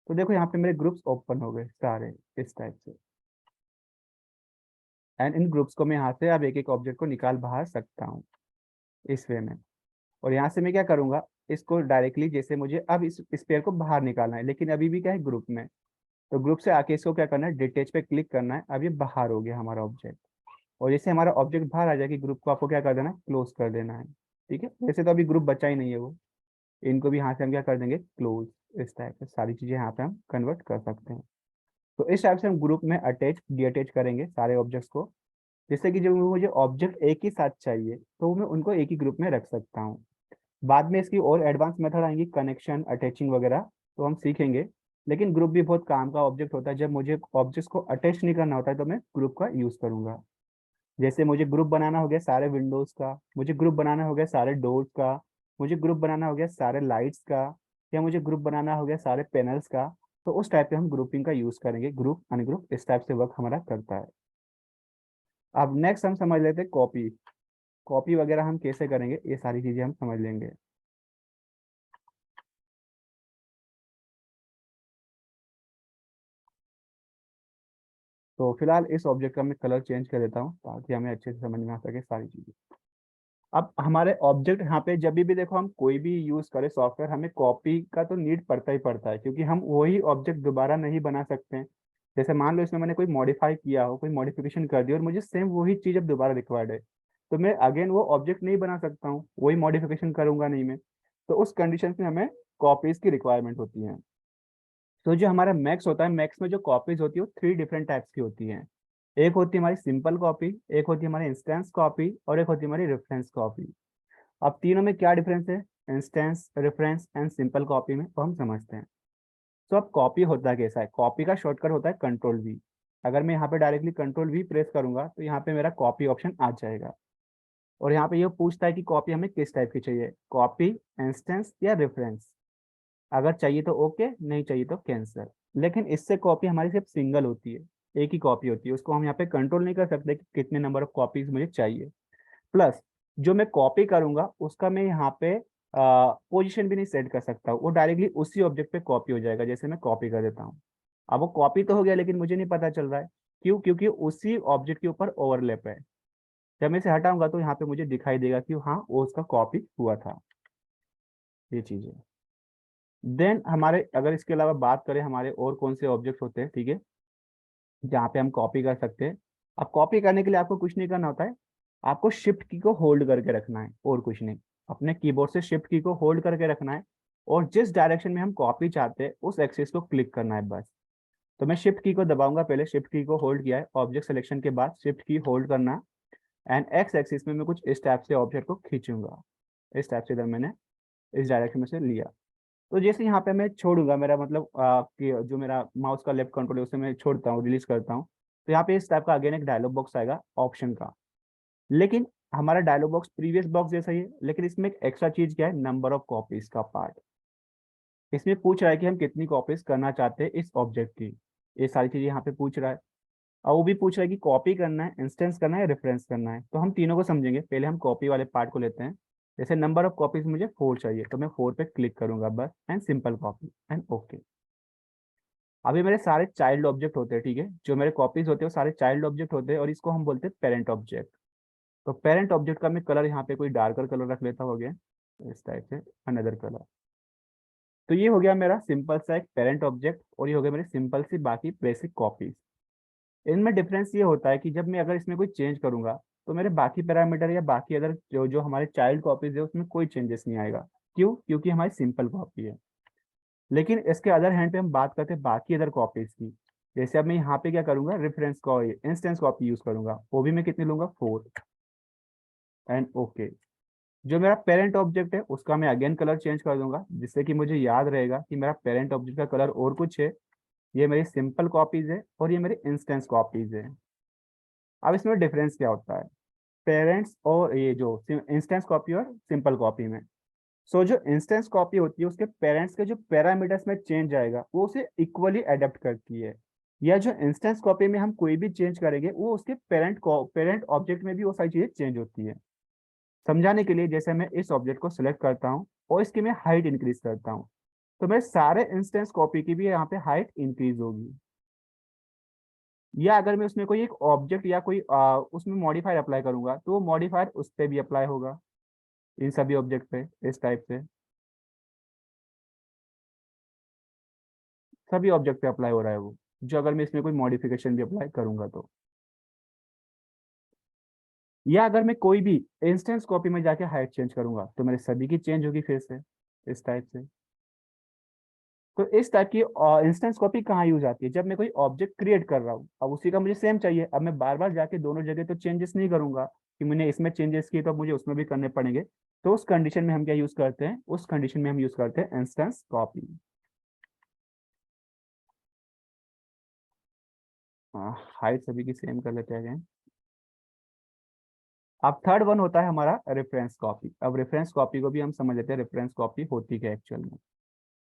Speaker 1: तो देखो यहाँ पे मेरे ग्रुप्स ओपन हो गए सारे इस टाइप से। एंड इन ग्रुप्स को मैं यहाँ से अब एक एक ऑब्जेक्ट को निकाल बाहर सकता हूँ इस वे में। और यहाँ से मैं क्या करूंगा, इसको डायरेक्टली, जैसे मुझे अब इस पेयर को बाहर निकालना है लेकिन अभी भी क्या है, ग्रुप में। तो ग्रुप से आके इसको क्या करना है, डिटेच पे क्लिक करना है। अब ये बाहर हो गया हमारा ऑब्जेक्ट। और जैसे हमारा ऑब्जेक्ट बाहर आ जाएगी, ग्रुप को आपको क्या कर देना है, क्लोज कर देना है। ठीक है, वैसे तो अभी ग्रुप बचा ही नहीं है वो, इनको भी यहाँ से हम क्या कर देंगे, क्लोज। इस टाइप से सारी चीजें यहाँ पे हम कन्वर्ट कर सकते हैं। तो इस टाइप से हम ग्रुप में अटैच डी अटैच करेंगे सारे ऑब्जेक्ट्स को। जैसे कि जब मुझे ऑब्जेक्ट एक ही साथ चाहिए तो मैं उनको एक ही ग्रुप में रख सकता हूँ। बाद में इसकी और एडवांस मेथड आएंगी, कनेक्शन अटैचिंग वगैरह, तो हम सीखेंगे। लेकिन ग्रुप भी बहुत काम का ऑब्जेक्ट होता है। जब मुझे ऑब्जेक्ट्स को अटैच नहीं करना होता है तो मैं ग्रुप का यूज करूंगा। जैसे मुझे ग्रुप बनाना हो गया सारे विंडोज का, मुझे ग्रुप बनाना हो गया सारे डोर्स का, मुझे ग्रुप बनाना हो गया सारे लाइट्स का, या मुझे ग्रुप बनाना हो गया सारे पैनल्स का। तो उस टाइप पे हम ग्रुपिंग का यूज करेंगे, ग्रुप अनग्रुप इस टाइप से वर्क हमारा करता है। अब नेक्स्ट हम समझ लेते हैं कॉपी। कॉपी वगैरह हम कैसे करेंगे, ये सारी चीजें हम समझ लेंगे। तो फिलहाल इस ऑब्जेक्ट का मैं कलर चेंज कर देता हूँ ताकि हमें अच्छे से समझ में आ सके सारी चीजें। अब हमारे ऑब्जेक्ट यहाँ पे जब भी देखो हम कोई भी यूज करें सॉफ्टवेयर, हमें कॉपी का तो नीड पड़ता ही पड़ता है, क्योंकि हम वही ऑब्जेक्ट दोबारा नहीं बना सकते हैं। जैसे मान लो इसमें मैंने कोई मॉडिफाई किया हो, कोई मॉडिफिकेशन कर दिया और मुझे सेम वही चीज अब दोबारा रिक्वायर्ड है, तो मैं अगेन वो ऑब्जेक्ट नहीं बना सकता हूँ, वही मॉडिफिकेशन करूंगा नहीं मैं। तो उस कंडीशन में हमें कॉपीज की रिक्वायरमेंट होती है। तो जो हमारा मैक्स होता है, मैक्स में जो कॉपीज होती है वो थ्री डिफरेंट टाइप्स की होती हैं। एक होती है हमारी सिंपल कॉपी, एक होती है हमारी इंस्टेंस कॉपी, और एक होती है हमारी रेफरेंस कॉपी। अब तीनों में क्या डिफरेंस है, instance, reference and simple copy में, तो हम समझते हैं। तो अब कॉपी होता कैसा है, कॉपी का शॉर्टकट होता है कंट्रोल वी। अगर मैं यहाँ पे डायरेक्टली कंट्रोल वी प्रेस करूंगा तो यहाँ पे मेरा कॉपी ऑप्शन आ जाएगा। और यहाँ पे ये पूछता है कि कॉपी हमें किस टाइप की चाहिए, कॉपी, इंस्टेंस या रेफरेंस। अगर चाहिए तो ओके, नहीं चाहिए तो कैंसिल। लेकिन इससे कॉपी हमारी सिर्फ सिंगल होती है, एक ही कॉपी होती है, उसको हम यहाँ पे कंट्रोल नहीं कर सकते कि कितने नंबर ऑफ कॉपीज मुझे चाहिए। प्लस जो मैं कॉपी करूंगा उसका मैं यहाँ पे पोजीशन भी नहीं सेट कर सकता हूँ, वो डायरेक्टली उसी ऑब्जेक्ट पे कॉपी हो जाएगा। जैसे मैं कॉपी कर देता हूँ, अब वो कॉपी तो हो गया लेकिन मुझे नहीं पता चल रहा है। क्यों, क्योंकि उसी ऑब्जेक्ट के ऊपर ओवरलैप है। जब मैं इसे हटाऊंगा तो यहाँ पे मुझे दिखाई देगा कि हाँ वो उसका कॉपी हुआ था। ये चीज है। देन हमारे अगर इसके अलावा बात करें हमारे और कौन से ऑब्जेक्ट होते हैं, ठीक है, जहाँ पे हम कॉपी कर सकते हैं। अब कॉपी करने के लिए आपको कुछ नहीं करना होता है, आपको शिफ्ट की को होल्ड करके रखना है और कुछ नहीं। अपने कीबोर्ड से शिफ्ट की को होल्ड करके रखना है और जिस डायरेक्शन में हम कॉपी चाहते हैं उस एक्सिस को क्लिक करना है बस। तो मैं शिफ्ट की को दबाऊंगा, पहले शिफ्ट की को होल्ड किया है, ऑब्जेक्ट सिलेक्शन के बाद शिफ्ट की होल्ड करना एंड एक्स एक्सिस में मैं कुछ इस टाइप से ऑब्जेक्ट को खींचूंगा। इस टाइप से इधर मैंने इस डायरेक्शन में से लिया। तो जैसे यहाँ पे मैं छोड़ूंगा, मेरा मतलब कि जो मेरा माउस का लेफ्ट कंट्रोल है उसे मैं छोड़ता हूँ, रिलीज करता हूँ, तो यहाँ पे इस टाइप का अगेन एक डायलॉग बॉक्स आएगा ऑप्शन का। लेकिन हमारा डायलॉग बॉक्स प्रीवियस बॉक्स जैसा ही है, लेकिन इसमें एक एक्स्ट्रा चीज क्या है, नंबर ऑफ कॉपीज का पार्ट। इसमें पूछ रहा है कि हम कितनी कॉपीज करना चाहते हैं इस ऑब्जेक्ट की, ये सारी चीजें यहाँ पे पूछ रहा है। और वो भी पूछ रहा है कि कॉपी करना है, इंस्टेंस करना है, रेफरेंस करना है। तो हम तीनों को समझेंगे, पहले हम कॉपी वाले पार्ट को लेते हैं। जैसे नंबर ऑफ कॉपीज मुझे 4 चाहिए, तो मैं 4 पे क्लिक करूंगा बस and simple copy and okay. अभी मेरे सारे चाइल्ड ऑब्जेक्ट होते हैं, ठीक है, जो मेरे कॉपीज होते हैं वो सारे चाइल्ड ऑब्जेक्ट होते हैं और इसको हम बोलते हैं पेरेंट ऑब्जेक्ट। तो पेरेंट ऑब्जेक्ट का मैं कलर यहाँ पे कोई डार्कर कलर रख लेता हो गया, इस टाइप से अनदर कलर। तो ये हो गया मेरा सिंपल सा एक पेरेंट ऑब्जेक्ट और ये हो गया मेरी सिंपल सी बाकी बेसिक कॉपीज। इनमें डिफरेंस ये होता है कि जब मैं अगर इसमें कोई चेंज करूंगा तो मेरे बाकी पैरामीटर या बाकी अदर जो जो हमारे चाइल्ड कॉपीज है उसमें कोई चेंजेस नहीं आएगा। क्यों? क्योंकि हमारी सिंपल कॉपी है। लेकिन इसके अदर हैंड पे हम बात करते हैं बाकी अदर कॉपीज की। जैसे अब मैं यहाँ पे क्या करूंगा, reference copy instance copy use करूंगा, वो भी मैं कितनी लूंगा, 4 एंड ओके। जो मेरा पेरेंट ऑब्जेक्ट है उसका मैं अगेन कलर चेंज कर दूंगा, जिससे कि मुझे याद रहेगा कि मेरा पेरेंट ऑब्जेक्ट का कलर और कुछ है। ये मेरी सिंपल कॉपीज है और ये मेरी इंस्टेंस कॉपीज है। अब इसमें डिफरेंस क्या होता है पेरेंट्स और ये जो इंस्टेंस कॉपी और सिंपल कॉपी में। सो जो इंस्टेंस कॉपी होती है उसके पेरेंट्स के जो पैरामीटर्स में चेंज आएगा वो उसे इक्वली अडेप्ट करती है। या जो इंस्टेंस कॉपी में हम कोई भी चेंज करेंगे वो उसके पेरेंट ऑब्जेक्ट में भी वो सारी चीजें चेंज होती है। समझाने के लिए जैसे मैं इस ऑब्जेक्ट को सिलेक्ट करता हूँ और इसकी मैं हाइट इंक्रीज करता हूँ, तो मेरे सारे इंस्टेंस कॉपी की भी यहाँ पे हाइट इंक्रीज होगी। या अगर मैं उसमें कोई एक ऑब्जेक्ट या कोई उसमें मॉडिफायर अप्लाई करूंगा तो वो मॉडिफायर उस पर भी अप्लाई होगा, इन सभी ऑब्जेक्ट पे इस टाइप से सभी ऑब्जेक्ट पे अप्लाई हो रहा है वो, जो अगर मैं इसमें कोई मॉडिफिकेशन भी अप्लाई करूंगा तो। या अगर मैं कोई भी इंस्टेंस कॉपी में जाके हाइट चेंज करूंगा तो मेरे सभी की चेंज होगी फिर से इस टाइप से। तो इस टाइप की इंस्टेंस कॉपी कहाँ यूज आती है, जब मैं कोई ऑब्जेक्ट क्रिएट कर रहा हूँ, अब उसी का मुझे सेम चाहिए, अब मैं बार बार जाके दोनों जगह तो चेंजेस नहीं करूंगा कि मैंने इसमें चेंजेस किए तो अब मुझे उसमें भी करने पड़ेंगे। तो उस कंडीशन में हम क्या यूज करते हैं, उस कंडीशन में हम यूज करते हैं इंस्टेंस कॉपी। हाइट सभी की सेम कर लेते हैं। अब थर्ड वन होता है हमारा रेफरेंस कॉपी। अब रेफरेंस कॉपी को भी हम समझ लेते हैं रेफरेंस कॉपी होती क्या एक्चुअल में।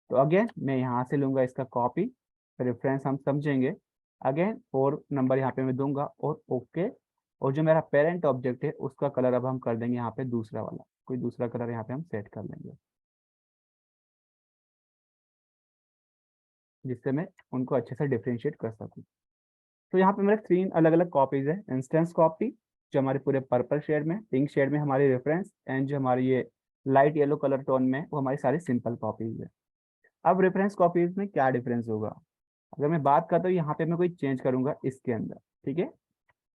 Speaker 1: तो अगेन मैं यहाँ से लूंगा इसका कॉपी, रेफरेंस हम समझेंगे। अगेन और नंबर यहाँ पे मैं दूंगा और ओके। और जो मेरा पेरेंट ऑब्जेक्ट है उसका कलर अब हम कर देंगे यहाँ पे दूसरा वाला, कोई दूसरा कलर यहाँ पे हम सेट कर लेंगे, जिससे मैं उनको अच्छे से डिफ्रेंशिएट कर सकूँ। तो यहाँ पे मेरे 3 अलग अलग कॉपीज है, इंस्टेंस कॉपी जो हमारे पूरे पर्पल शेड में, पिंक शेड में हमारी रेफरेंस, एंड जो हमारी ये लाइट येलो कलर टोन में वो हमारी सारी सिंपल कॉपीज है। अब रेफरेंस कॉपीज में क्या डिफरेंस होगा, अगर मैं बात करता हूँ यहाँ पे मैं कोई चेंज करूंगा इसके अंदर, ठीक है।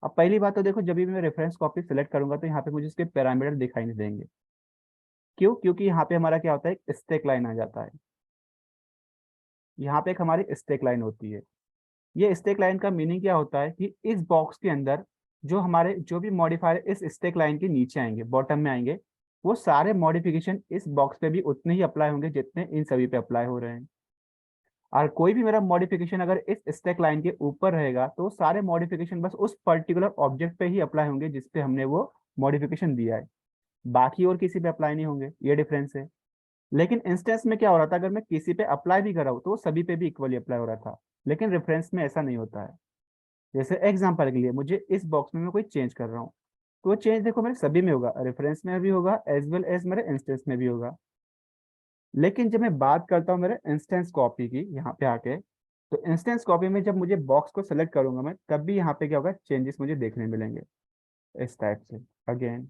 Speaker 1: अब पहली बात तो देखो, जब भी मैं रेफरेंस कॉपी सेलेक्ट करूंगा तो यहाँ पे मुझे इसके पैरामीटर दिखाई नहीं देंगे। क्यों? क्योंकि यहाँ पे हमारा क्या होता है, एक स्टैक लाइन आ जाता है। यहाँ पे एक हमारी स्टैक लाइन होती है। ये स्टैक लाइन का मीनिंग क्या होता है कि इस बॉक्स के अंदर जो हमारे जो भी मॉडिफायर इस स्टैक लाइन के नीचे आएंगे, बॉटम में आएंगे, वो सारे मॉडिफिकेशन इस बॉक्स पे भी उतने ही अप्लाई होंगे जितने इन सभी पे अप्लाई हो रहे हैं। और कोई भी मेरा मॉडिफिकेशन अगर इस स्टैक लाइन के ऊपर रहेगा तो सारे मॉडिफिकेशन बस उस पर्टिकुलर ऑब्जेक्ट पे ही अप्लाई होंगे जिस पे हमने वो मॉडिफिकेशन दिया है, बाकी और किसी पे अप्लाई नहीं होंगे। ये डिफरेंस है। लेकिन इंस्टेंस में क्या हो रहा था, अगर मैं किसी पे अप्लाई भी कर रहा हूँ तो वो सभी पे भी इक्वली अप्लाई हो रहा था। लेकिन रेफरेंस में ऐसा नहीं होता है। जैसे एग्जांपल के लिए मुझे इस बॉक्स में मैं कोई चेंज कर रहा हूँ तो वो चेंज देखो मेरे सभी में होगा, रेफरेंस में भी होगा एज वेल एज मेरे इंस्टेंस में भी होगा। लेकिन जब मैं बात करता हूँ मेरे इंस्टेंस कॉपी की यहाँ पे आके, तो इंस्टेंस कॉपी में जब मुझे बॉक्स को सेलेक्ट करूंगा मैं, तब भी यहाँ पे क्या होगा, चेंजेस मुझे देखने मिलेंगे इस टाइप से अगेन।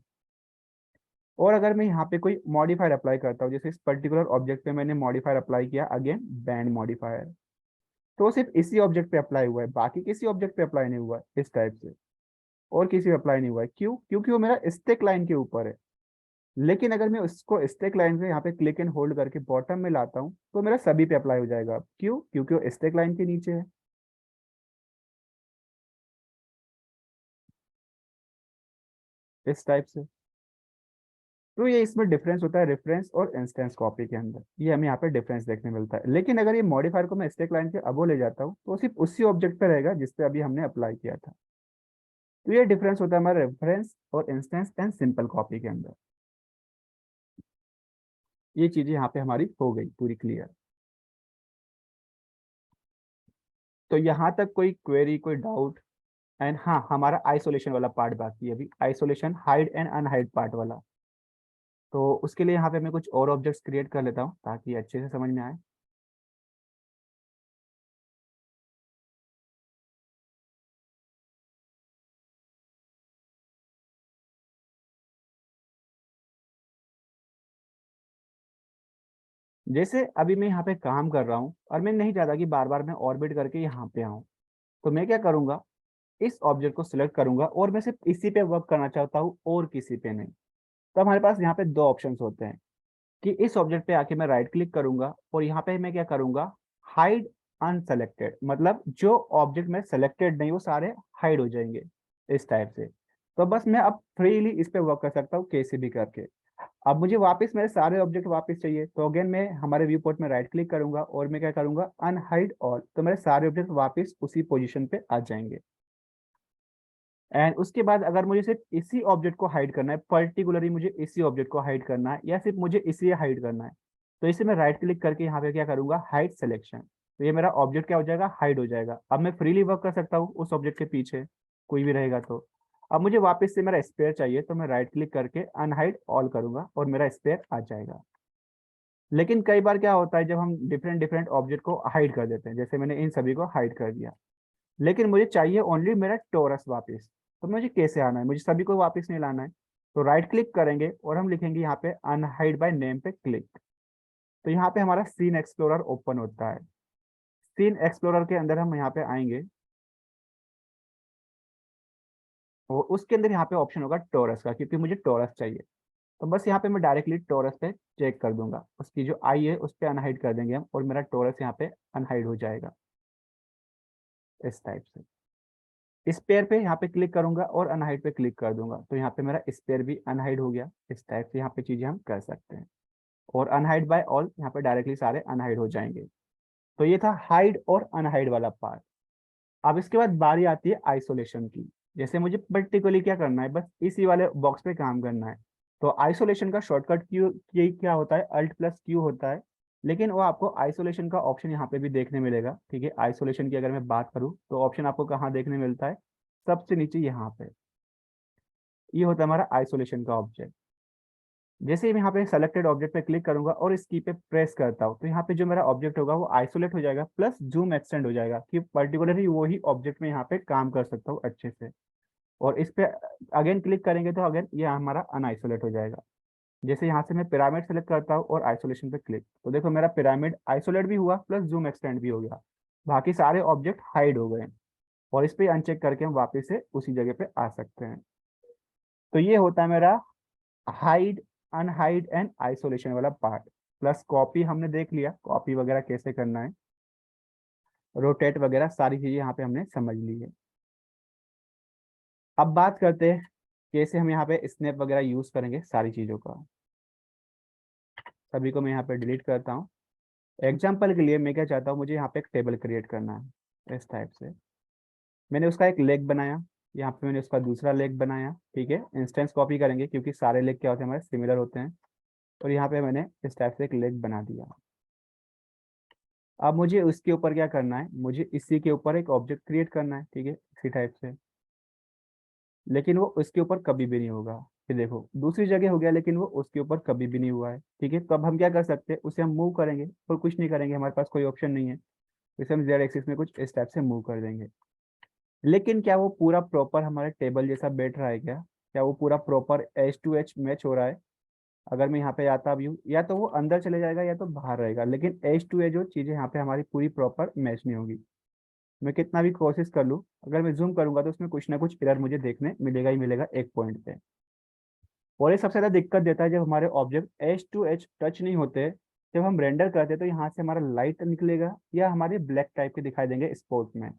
Speaker 1: और अगर मैं यहाँ पे कोई मॉडिफायर अप्लाई करता हूँ, जैसे इस पर्टिकुलर ऑब्जेक्ट पे मैंने मॉडिफायर अप्लाई किया अगेन बैंड मॉडिफायर, तो सिर्फ इसी ऑब्जेक्ट पे अप्लाई हुआ है, बाकी किसी ऑब्जेक्ट पे अप्लाई नहीं हुआ है इस टाइप से। और किसी पे अप्लाई नहीं हुआ है। क्यों? क्योंकि वो मेरा स्टैक लाइन के ऊपर है। लेकिन अगर मैं उसको स्टैक लाइन से यहाँ पे क्लिक एंड होल्ड करके बॉटम में लाता हूँ तो मेरा सभी पे अप्लाई हो जाएगा। क्यों? क्योंकि वो स्टैक लाइन के नीचे है। इस टाइप से। तो ये इसमें डिफरेंस होता है रेफरेंस और इंस्टेंस कॉपी के अंदर, ये हमें यहाँ पे डिफरेंस देखने मिलता है। लेकिन अगर ये मॉडिफायर को मैं स्टैक लाइन के अबो ले जाता हूँ तो सिर्फ उसी ऑब्जेक्ट पे रहेगा जिसपे अभी हमने अप्लाई किया था। तो ये डिफरेंस होता है हमारे रेफरेंस और इंस्टेंस एंड सिंपल कॉपी के अंदर। ये चीजें यहाँ पे हमारी हो गई पूरी क्लियर। तो यहाँ तक कोई क्वेरी, कोई डाउट? एंड हाँ, हमारा आइसोलेशन वाला पार्ट बाकी है अभी, isolation hide and unhide part वाला। तो उसके लिए यहाँ पे मैं कुछ और ऑब्जेक्ट्स क्रिएट कर लेता हूँ ताकि अच्छे से समझ में आए। जैसे अभी मैं यहाँ पे काम कर रहा हूँ और मैं नहीं चाहता कि बार बार मैं ऑर्बिट करके यहाँ पे आऊँ, तो मैं क्या करूंगा, इस ऑब्जेक्ट को सिलेक्ट करूंगा और मैं सिर्फ इसी पे वर्क करना चाहता हूँ और किसी पे नहीं। तो हमारे पास यहाँ पे दो ऑप्शंस होते हैं कि इस ऑब्जेक्ट पे आके मैं राइट क्लिक करूंगा और यहाँ पे मैं क्या करूंगा, हाइड अनसेलेक्टेड, मतलब जो ऑब्जेक्ट में सेलेक्टेड नहीं वो सारे हाइड हो जाएंगे इस टाइप से। तो बस मैं अब फ्रीली इस पे वर्क कर सकता हूँ कैसे भी करके। अब मुझे वापस मेरे सारे ऑब्जेक्ट वापस चाहिए तो अगेन मैं हमारे व्यू पोर्ट में राइट क्लिक करूंगा और मैं क्या करूंगा, अनहाइड ऑल, तो मेरे सारे ऑब्जेक्ट वापस उसी पोजीशन पे आ जाएंगे। एंड उसके बाद अगर मुझे सिर्फ इसी ऑब्जेक्ट को हाइड करना है, पर्टिकुलरली मुझे इसी ऑब्जेक्ट को हाइड करना है या सिर्फ मुझे इसी हाइड करना है, तो इसे मैं राइट क्लिक करके यहाँ पे क्या करूंगा, हाइड सिलेक्शन। तो ये मेरा ऑब्जेक्ट क्या हो जाएगा, हाइड हो जाएगा। अब मैं फ्रीली वर्क कर सकता हूँ उस ऑब्जेक्ट के पीछे, कोई भी रहेगा तो। अब मुझे वापस से मेरा स्पेयर चाहिए तो मैं राइट क्लिक करके अनहाइड ऑल करूंगा और मेरा स्पेयर आ जाएगा। लेकिन कई बार क्या होता है जब हम डिफरेंट डिफरेंट ऑब्जेक्ट को हाइड कर देते हैं, जैसे मैंने इन सभी को हाइड कर दिया, लेकिन मुझे चाहिए ओनली मेरा टोरस वापस। तो मुझे कैसे आना है, मुझे सभी को वापस नहीं लाना है। तो राइट क्लिक करेंगे और हम लिखेंगे यहाँ पे अनहाइड बाय नेम पे क्लिक। तो यहाँ पे हमारा सीन एक्सप्लोरर ओपन होता है। सीन एक्सप्लोरर के अंदर हम यहाँ पे आएंगे और उसके अंदर यहाँ पे ऑप्शन होगा टोरस का, क्योंकि मुझे टोरस चाहिए। तो बस यहाँ पे मैं डायरेक्टली टोरस पे चेक कर दूंगा, उसकी जो आई है उस पर अनहाइड कर देंगे हम और मेरा टोरस यहाँ पे अनहाइड हो जाएगा इस टाइप से। स्पेयर पे यहाँ पे क्लिक करूंगा और अनहाइड पे क्लिक कर दूंगा तो यहाँ पे मेरा स्पेयर भी अनहाइड हो गया। इस टाइप से यहाँ पे चीजें हम कर सकते हैं। और अनहाइड बाय ऑल, यहाँ पे डायरेक्टली सारे अनहाइड हो जाएंगे। तो ये था हाइड और अनहाइड वाला पार्ट। अब इसके बाद बारी आती है आइसोलेशन की। जैसे मुझे पर्टिकुलरली क्या करना है, बस इसी वाले बॉक्स पे काम करना है। तो आइसोलेशन का शॉर्टकट क्यू की क्या होता है, अल्ट प्लस क्यू होता है। लेकिन वो आपको आइसोलेशन का ऑप्शन यहाँ पे भी देखने मिलेगा। ठीक है, आइसोलेशन की अगर मैं बात करूँ तो ऑप्शन आपको कहाँ देखने मिलता है, सबसे नीचे यहाँ पे। ये होता है हमारा आइसोलेशन का ऑब्जेक्ट। जैसे ही मैं यहाँ पे सेलेक्टेड ऑब्जेक्ट पे क्लिक करूंगा और इस की पे प्रेस करता हूँ तो यहाँ पे जो मेरा ऑब्जेक्ट होगा वो आइसोलेट हो जाएगा, प्लस जूम एक्सटेंड हो जाएगा कि पर्टिकुलरली वही ऑब्जेक्ट में यहाँ पे काम कर सकता हूँ अच्छे से। और इस पे अगेन क्लिक करेंगे तो अगेन ये हमारा अनआइसोलेट हो जाएगा। जैसे यहाँ से मैं पिरामिड सेलेक्ट करता हूँ और आइसोलेशन पे क्लिक, तो देखो मेरा पिरामिड आइसोलेट भी हुआ प्लस जूम एक्सटेंड भी हो गया। बाकी सारे ऑब्जेक्ट हाइड हो गए और इस पे अनचेक करके हम वापस से उसी जगह पे आ सकते हैं। तो ये होता है मेरा हाइड, अनहाइड एंड आइसोलेशन वाला पार्ट। प्लस कॉपी हमने देख लिया, कॉपी वगैरह कैसे करना है, रोटेट वगैरह सारी चीजें यहाँ पे हमने समझ ली है। अब बात करते हैं कैसे हम यहाँ पे स्नैप वगैरह यूज करेंगे सारी चीजों का। सभी को मैं यहाँ पे डिलीट करता हूँ। एग्जाम्पल के लिए मैं क्या चाहता हूँ, मुझे यहाँ पे एक टेबल क्रिएट करना है इस टाइप से। मैंने उसका एक लेग बनाया, यहाँ पे मैंने उसका दूसरा लेग बनाया। ठीक है, इंस्टेंस कॉपी करेंगे क्योंकि सारे लेग क्या होते हैं हमारे सिमिलर होते हैं। और यहाँ पे मैंने इस टाइप से एक लेग बना दिया। अब मुझे उसके ऊपर क्या करना है, मुझे इसी के ऊपर एक ऑब्जेक्ट क्रिएट करना है। ठीक है, इसी टाइप से। लेकिन वो उसके ऊपर कभी भी नहीं होगा। ये देखो दूसरी जगह हो गया लेकिन वो उसके ऊपर कभी भी नहीं हुआ है। ठीक है, तो अब हम क्या कर सकते हैं, उसे हम मूव करेंगे और कुछ नहीं करेंगे, हमारे पास कोई ऑप्शन नहीं है। इसे हम जेड एक्सिस में कुछ इस टाइप से मूव कर देंगे। लेकिन क्या वो पूरा प्रॉपर हमारे टेबल जैसा बैठ रहा है क्या? क्या वो पूरा proper H two H match हो रहा है? अगर मैं यहाँ पे आता भी हूँ या तो वो अंदर चले जाएगा या तो बाहर रहेगा, लेकिन एच टू एच जो चीजें यहाँ पे हमारी पूरी प्रॉपर मैच नहीं होगी। मैं कितना भी कोशिश कर लूँ, अगर मैं जूम करूंगा तो उसमें कुछ ना कुछ एरर मुझे देखने मिलेगा ही मिलेगा एक पॉइंट पे। और ये सबसे ज़्यादा दिक्कत देता है जब हमारे object edge to edge touch नहीं होते। जब हम रेंडर करते हैं तो यहाँ से हमारा लाइट निकलेगा या हमारे ब्लैक टाइप के दिखाई देंगे स्पॉट में,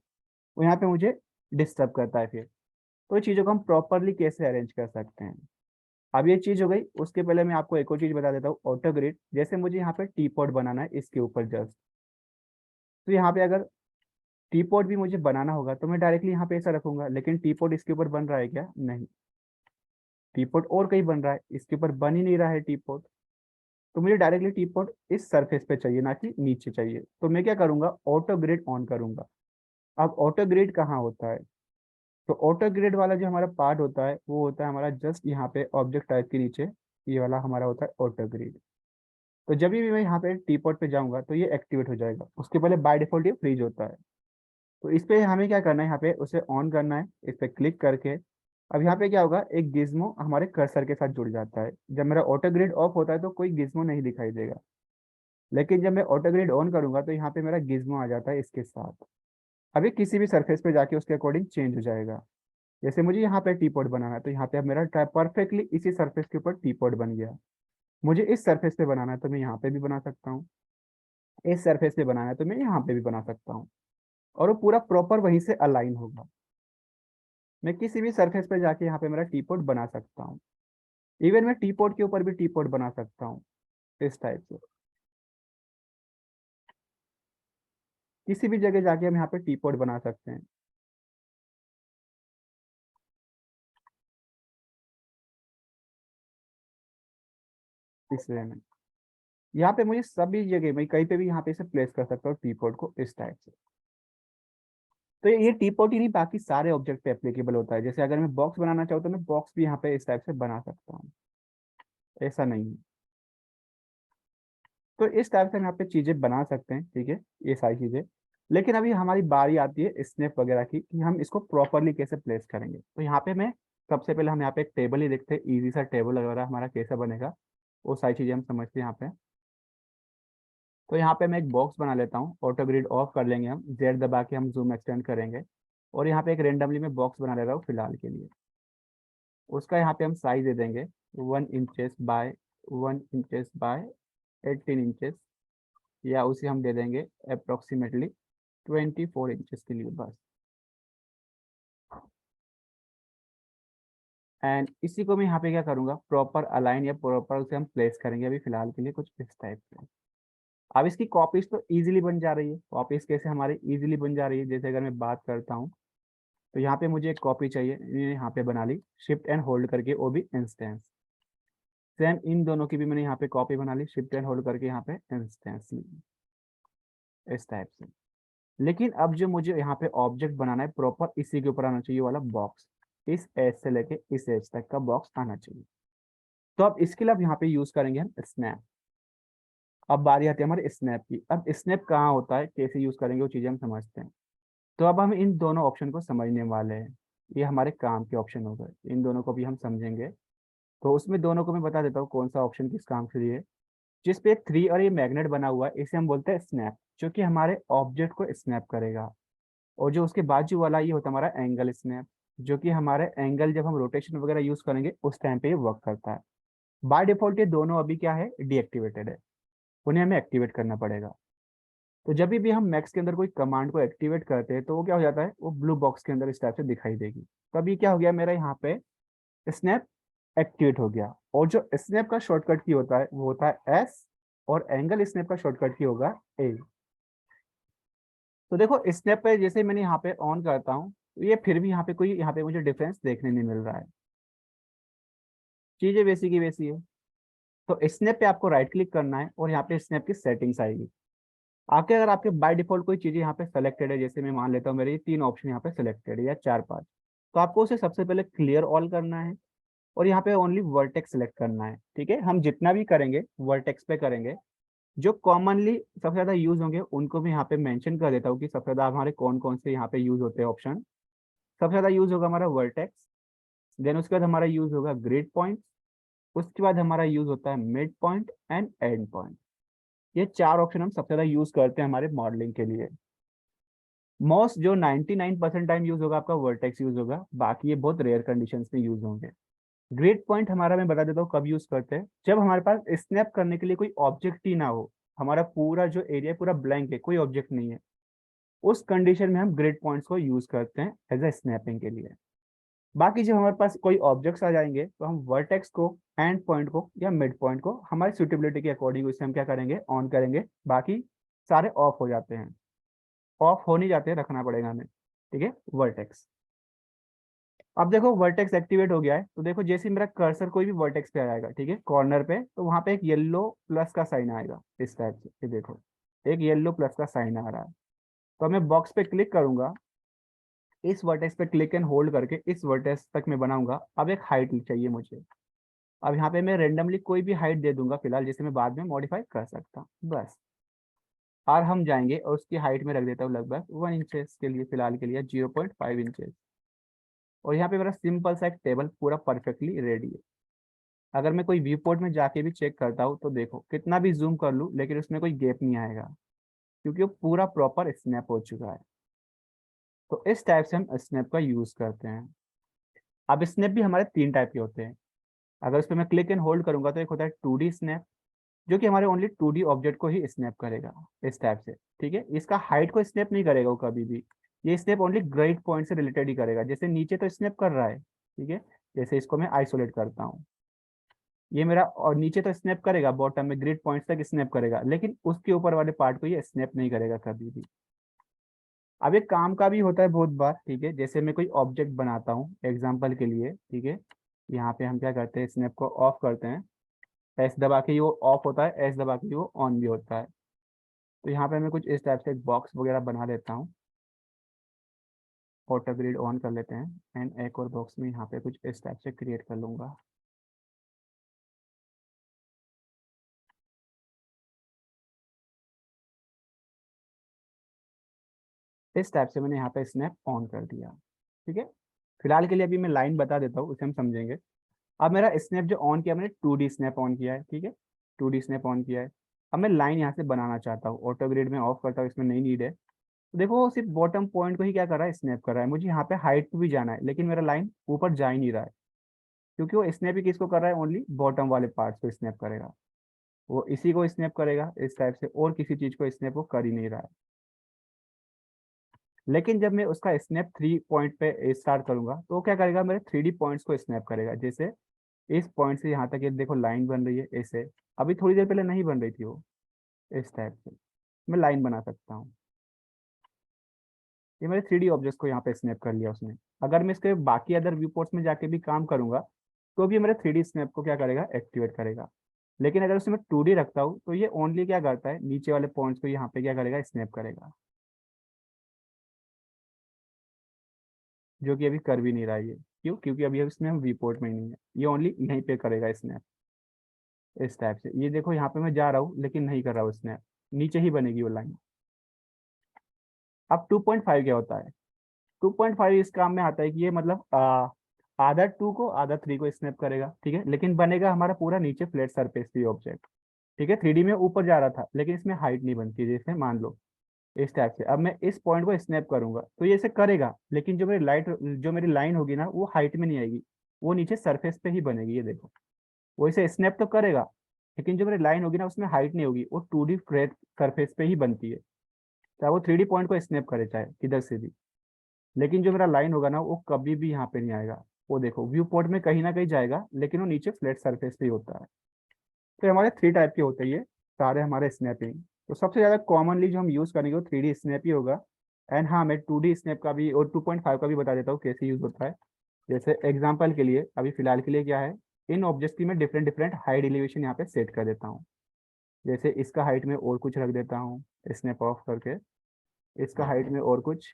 Speaker 1: वो यहाँ पे मुझे डिस्टर्ब करता है फिर। तो ये चीज़ों को हम प्रॉपरली कैसे अरेंज कर सकते हैं। अब ये चीज़ हो गई, उसके पहले मैं आपको एक और चीज़ बता देता हूँ, ऑटो ग्रिड। जैसे मुझे यहाँ पे टी पॉट बनाना है इसके ऊपर जस्ट, तो यहाँ पे अगर टी पॉट भी मुझे बनाना होगा तो मैं डायरेक्टली यहाँ पे ऐसा रखूंगा, लेकिन टी पॉट इसके ऊपर बन रहा है क्या? नहीं, टी पॉट और कहीं बन रहा है, इसके ऊपर बन ही नहीं रहा है टी पॉट। तो मुझे डायरेक्टली टी पॉट इस सरफेस पे चाहिए, ना कि नीचे चाहिए। तो मैं क्या करूंगा, ऑटो ग्रिड ऑन करूंगा। अब ऑटो ग्रिड कहाँ होता है? तो ऑटो ग्रिड वाला जो हमारा पार्ट होता है वो होता है हमारा जस्ट यहाँ पे ऑब्जेक्ट टाइप के नीचे, ये वाला हमारा होता है ऑटो ग्रिड। तो जब भी मैं यहाँ पे टी पॉट पे जाऊंगा तो ये एक्टिवेट हो जाएगा, उसके पहले बाय डिफॉल्ट ये फ्रीज होता है। तो इस पे हमें क्या करना है, यहाँ पे उसे ऑन करना है, इस पे क्लिक करके। अब यहाँ पे क्या होगा, एक गिज्मो हमारे कर्सर के साथ जुड़ जाता है। जब मेरा ऑटो ग्रिड ऑफ होता है तो कोई गिज्मो नहीं दिखाई देगा, लेकिन जब मैं ऑटो ग्रिड ऑन करूंगा तो यहाँ पे मेरा गिज्मो आ जाता है इसके साथ। अभी किसी भी सरफेस पे जाके उसके अकॉर्डिंग चेंज हो जाएगा। जैसे मुझे यहाँ पे टी पॉट बनाना है तो यहाँ पे अब मेरा परफेक्टली इसी सरफेस के ऊपर टी पॉट बन गया। मुझे इस सरफेस पे बनाना है तो मैं यहाँ पे भी बना सकता हूँ, इस सरफेस पे बनाना है तो मैं यहाँ पे भी बना सकता हूँ, और वो पूरा प्रॉपर वहीं से अलाइन होगा। मैं किसी भी सरफेस पे जाके यहाँ पे मेरा टी पॉट बना सकता हूँ। इवन मैं टी पॉट के ऊपर भी टी पॉट बना सकता हूँ इस टाइप से। किसी भी जगह जाके हम यहाँ पे टी पॉट बना सकते हैं। इस वे में यहाँ पे मुझे सभी जगह मैं कहीं पे भी यहाँ पे इसे प्लेस कर सकता हूँ टी पॉट को इस टाइप से। तो ये टी पॉट ही नहीं, बाकी सारे ऑब्जेक्ट पे एप्लीकेबल होता है। जैसे अगर मैं बॉक्स बनाना चाहूँ तो मैं बॉक्स भी यहाँ पे इस टाइप से बना सकता हूँ, ऐसा नहीं है। तो इस टाइप से हम यहाँ पे चीजें बना सकते हैं, ठीक है, ये सारी चीजें। लेकिन अभी हमारी बारी आती है स्नैप वगैरह की, कि हम इसको प्रॉपरली कैसे प्लेस करेंगे। तो यहाँ पे मैं सबसे पहले हम यहाँ पे एक टेबल ही देखते हैं, इजी सा टेबल वगैरह हमारा कैसा बनेगा, वो सारी चीजें हम समझते हैं यहाँ पे। तो यहाँ पे मैं एक बॉक्स बना लेता हूँ, ऑटो ग्रिड ऑफ कर लेंगे, हम जेड दबा के हम जूम एक्सटेंड करेंगे। और यहाँ पे एक रेंडमली मैं बॉक्स बना ले रहा हूँ फिलहाल के लिए। उसका यहाँ पे हम साइज दे देंगे 1 inches bye 1 inches bye 18 inches, या उसे हम दे देंगे अप्रोक्सीमेटली 24 इंचेस के लिए बस। एंड इसी को मैं यहाँ पे क्या करूँगा, प्रॉपर अलाइन या प्रॉपर उसे हम प्लेस करेंगे अभी फिलहाल के लिए कुछ इस टाइप से। अब इसकी कॉपीज तो इजीली बन जा रही है। कॉपीज कैसे हमारी इजीली बन जा रही है, जैसे अगर मैं बात करता हूँ तो यहाँ पे मुझे एक कॉपी चाहिए, मैंने यहाँ पे बना ली शिफ्ट एंड होल्ड करके, वो भी इंस्टेंस। सेम इन दोनों की भी मैंने यहाँ पे कॉपी बना ली शिफ्ट एंड होल्ड करके, यहाँ पे इंस्टेंस इस टाइप से। लेकिन अब जो मुझे यहाँ पे ऑब्जेक्ट बनाना है प्रॉपर इसी के ऊपर आना चाहिए वाला बॉक्स, इस एज से लेके इस एज तक का बॉक्स आना चाहिए। तो अब इसके लिए अब यहाँ पे यूज करेंगे हम स्नैप। अब बारी आती है हमारे स्नैप की। अब स्नैप कहाँ होता है, कैसे यूज करेंगे, वो चीजें हम समझते हैं। तो अब हम इन दोनों ऑप्शन को समझने वाले हैं। ये हमारे काम के ऑप्शन हो गए, इन दोनों को भी हम समझेंगे। तो उसमें दोनों को मैं बता देता हूँ कौन सा ऑप्शन किस काम के लिए। जिस पे 3 और ये मैग्नेट बना हुआ है इसे हम बोलते हैं स्नैप, जो कि हमारे ऑब्जेक्ट को स्नैप करेगा। और जो उसके बाजू वाला ये होता है हमारा एंगल स्नैप, जो कि हमारे एंगल जब हम रोटेशन वगैरह यूज करेंगे उस टाइम पे ये वर्क करता है। बाय डिफॉल्ट ये दोनों अभी क्या है, डीएक्टिवेटेड है, उन्हें हमें एक्टिवेट करना पड़ेगा। तो जब भी हम मैक्स के अंदर कोई कमांड को एक्टिवेट करते हैं तो वो क्या हो जाता है, वो ब्लू बॉक्स के अंदर इस टाइप से दिखाई देगी। तो अभी क्या हो गया मेरा यहाँ पे स्नैप एक्टिवेट हो गया। और जो स्नैप का शॉर्टकट की होता है वो होता है एस, और एंगल स्नैप का शॉर्टकट की होगा ए। तो देखो स्नैप पे जैसे मैंने यहाँ पे ऑन करता हूँ तो ये फिर भी यहाँ पे कोई यहाँ पे मुझे डिफरेंस देखने नहीं मिल रहा है, चीजें वैसी की वैसी है। तो स्नैप पे आपको राइट क्लिक करना है और यहाँ पे स्नैप की सेटिंग्स आएगी। आपके अगर आपके बाय डिफॉल्ट कोई चीज़ यहाँ पे सेलेक्टेड है, जैसे मैं मान लेता हूँ मेरे ये 3 ऑप्शन यहाँ पे सेलेक्टेड है या 4-5, तो आपको उसे सबसे पहले क्लियर ऑल करना है और यहाँ पे ओनली वर्टेक्स सेलेक्ट करना है। ठीक है, हम जितना भी करेंगे वर्टेक्स पे करेंगे। जो कॉमनली सबसे ज्यादा यूज होंगे उनको भी यहाँ पे मेंशन कर देता हूँ कि सबसे ज्यादा हमारे कौन कौन से यहाँ पे यूज होते हैं ऑप्शन। सबसे ज्यादा यूज होगा हमारा वर्टेक्स, देन उसके बाद हमारा यूज होगा ग्रिड पॉइंट, उसके बाद हमारा यूज होता है mid point and and point. ये 4 ऑप्शन हम सबसे ज्यादा यूज करते हैं हमारे मॉडलिंग के लिए। मोस्ट जो 99% टाइम यूज होगा आपका वर्टेक्स यूज होगा, बाकी ये बहुत रेयर कंडीशंस में यूज होंगे। ग्रिड पॉइंट हमारा, मैं बता देता हूँ कब यूज करते हैं, जब हमारे पास स्नैप करने के लिए कोई ऑब्जेक्ट ही ना हो, हमारा पूरा जो एरिया पूरा ब्लैंक है, कोई ऑब्जेक्ट नहीं है, उस कंडीशन में हम ग्रिड पॉइंट्स को यूज करते हैं एज ए स्नैपिंग के लिए। बाकी जब हमारे पास कोई ऑब्जेक्ट्स आ जाएंगे तो हम वर्टेक्स को, एंड पॉइंट को या मिड पॉइंट को हमारी सुटेबिलिटी के अकॉर्डिंग उसे हम क्या करेंगे, ऑन करेंगे, बाकी सारे ऑफ हो जाते हैं। ऑफ हो नहीं जाते, रखना पड़ेगा हमें, ठीक है, वर्टेक्स। अब देखो वर्टेक्स एक्टिवेट हो गया है, तो देखो जैसे ही मेरा कर्सर कोई भी वर्टेक्स पे आएगा, ठीक है, कॉर्नर पे, तो वहां पे एक येलो प्लस का साइन आएगा इस टाइप से, ये देखो एक येलो प्लस का साइन आ रहा है। तो मैं बॉक्स पे क्लिक करूंगा, इस वर्टेक्स पे क्लिक एंड होल्ड करके इस वर्टेक्स तक मैं बनाऊंगा। अब एक हाइट चाहिए मुझे। अब यहाँ पे मैं रेंडमली कोई भी हाइट दे दूंगा फिलहाल, जिसे मैं बाद में मॉडिफाई कर सकता हूँ बस। और हम जाएंगे और उसकी हाइट में रख देता हूँ लगभग 1 इंचेस के लिए, फिलहाल के लिए 0.5 इंचेस। और यहाँ पे मेरा सिंपल सा एक टेबल पूरा परफेक्टली रेडी है। अगर मैं कोई व्यू पोर्ट में जाके भी चेक करता हूँ तो देखो कितना भी जूम कर लूँ लेकिन उसमें कोई गैप नहीं आएगा, क्योंकि वो पूरा प्रॉपर स्नैप हो चुका है। तो इस टाइप से हम स्नैप का यूज करते हैं। अब स्नैप भी हमारे 3 टाइप के होते हैं। अगर उस पर मैं क्लिक एंड होल्ड करूंगा तो एक होता है 2D स्नैप, जो कि हमारे ओनली 2D ऑब्जेक्ट को ही स्नैप करेगा इस टाइप से, ठीक है। इसका हाइट को स्नैप नहीं करेगा वो कभी भी, ये स्नैप ओनली ग्रिड पॉइंट से रिलेटेड ही करेगा। जैसे नीचे तो स्नैप कर रहा है, ठीक है, जैसे इसको मैं आइसोलेट करता हूँ, ये मेरा, और नीचे तो स्नैप करेगा, बॉटम में ग्रिड पॉइंट तक स्नैप करेगा, लेकिन उसके ऊपर वाले पार्ट को ये स्नैप नहीं करेगा कभी भी। अब एक काम का भी होता है बहुत बार, ठीक है, जैसे मैं कोई ऑब्जेक्ट बनाता हूँ एग्जाम्पल के लिए, ठीक है, यहाँ पे हम क्या करते हैं, स्नैप को ऑफ करते हैं, एस दबा के ही वो ऑफ होता है, एस दबा के ही वो ऑन भी होता है। तो यहाँ पे मैं कुछ इस टाइप से एक बॉक्स वगैरह बना लेता हूँ, ऑटो ग्रिड ऑन कर लेते हैं, एंड एक और बॉक्स में यहाँ पे कुछ इस टाइप से क्रिएट कर लूंगा। इस टाइप से मैंने यहाँ पे स्नैप ऑन कर दिया, ठीक है। फिलहाल के लिए अभी मैं लाइन बता देता हूँ, उसे हम समझेंगे। अब मेरा स्नैप जो ऑन किया मैंने, 2D स्नैप ऑन किया है, ठीक है, 2D स्नैप ऑन किया है। अब मैं लाइन यहाँ से बनाना चाहता हूँ, ऑटो ग्रिड में ऑफ करता हूँ, इसमें नहीं नीड है। तो देखो वो सिर्फ बॉटम पॉइंट को ही क्या कर रहा है, स्नैप कर रहा है। मुझे यहाँ पे हाइट पे भी जाना है, लेकिन मेरा लाइन ऊपर जा ही नहीं रहा है, क्योंकि वो स्नैप ही किसको कर रहा है, ओनली बॉटम वाले पार्ट को स्नैप करेगा। वो इसी को स्नैप करेगा इस टाइप से, और किसी चीज को स्नैप वो कर ही नहीं रहा है। लेकिन जब मैं उसका स्नैप 3 पॉइंट पे स्टार्ट करूंगा तो वो क्या करेगा, मेरे 3D पॉइंट्स को स्नैप करेगा। जैसे इस पॉइंट से यहाँ तक ये देखो लाइन बन रही है ऐसे, अभी थोड़ी देर पहले नहीं बन रही थी वो, इस टाइप से मैं लाइन बना सकता हूँ। ये मेरे 3D ऑब्जेक्ट्स को यहाँ पे स्नैप कर लिया उसने। अगर मैं इसके बाकी अदर व्यू पोर्ट्स में जाके भी काम करूंगा तो भी मेरे 3D स्नैप को क्या करेगा, एक्टिवेट करेगा। लेकिन अगर उसमें 2D रखता हूँ तो ये ओनली क्या करता है, नीचे वाले पॉइंट्स को यहाँ पे क्या करेगा, स्नैप करेगा, जो कि अभी कर भी नहीं रहा है ये। क्यों, क्योंकि अभी इसमें हम व्यू पोर्ट में ही नहीं है, ये ओनली यहीं पे करेगा स्नैप इस टाइप से। ये देखो यहाँ पे मैं जा रहा हूँ लेकिन नहीं कर रहा हूँ स्नैप, नीचे ही बनेगी वो लाइन। अब 2.5 क्या होता है, 2.5 इस काम में आता है कि ये मतलब आधा 2 को आधा 3 को स्नैप करेगा, ठीक है, लेकिन बनेगा हमारा पूरा नीचे फ्लैट सरफेस पे ऑब्जेक्ट, ठीक है। 3D में ऊपर जा रहा था लेकिन इसमें हाइट नहीं बनती, जैसे मान लो इस टाइप से। अब मैं इस पॉइंट को स्नैप करूंगा तो ये ऐसे करेगा, लेकिन जो मेरी लाइन होगी ना वो हाइट में नहीं आएगी, वो नीचे सरफेस पे ही बनेगी, ये देखो। वो इसे स्नैप तो करेगा, लेकिन जो मेरी लाइन होगी ना उसमें हाइट नहीं होगी, वो 2D फ्लैट सरफेस पे ही बनती है, चाहे वो 3D पॉइंट को स्नैप करे चाहे किधर से भी। लेकिन जो मेरा लाइन होगा ना वो कभी भी यहाँ पे नहीं आएगा, वो देखो व्यू पोर्ट में कहीं ना कहीं जाएगा, लेकिन वो नीचे फ्लैट सरफेस पे ही होता है। तो हमारे 3 टाइप के होते हैं ये सारे हमारे स्नैपिंग। तो सबसे ज्यादा कॉमनली जो हम यूज करेंगे वो 3D स्नैप ही होगा। एंड हाँ, मैं 2D स्नैप का भी और 2.5 का भी बता देता हूँ कैसे यूज होता है। जैसे एग्जाम्पल के लिए, अभी फिलहाल के लिए क्या है, इन ऑब्जेक्ट्स की मैं डिफरेंट डिफरेंट हाइट एलिवेशन यहाँ पे सेट कर देता हूँ। जैसे इसका हाइट में और कुछ रख देता हूँ स्नैप ऑफ करके, इसका हाइट में और कुछ,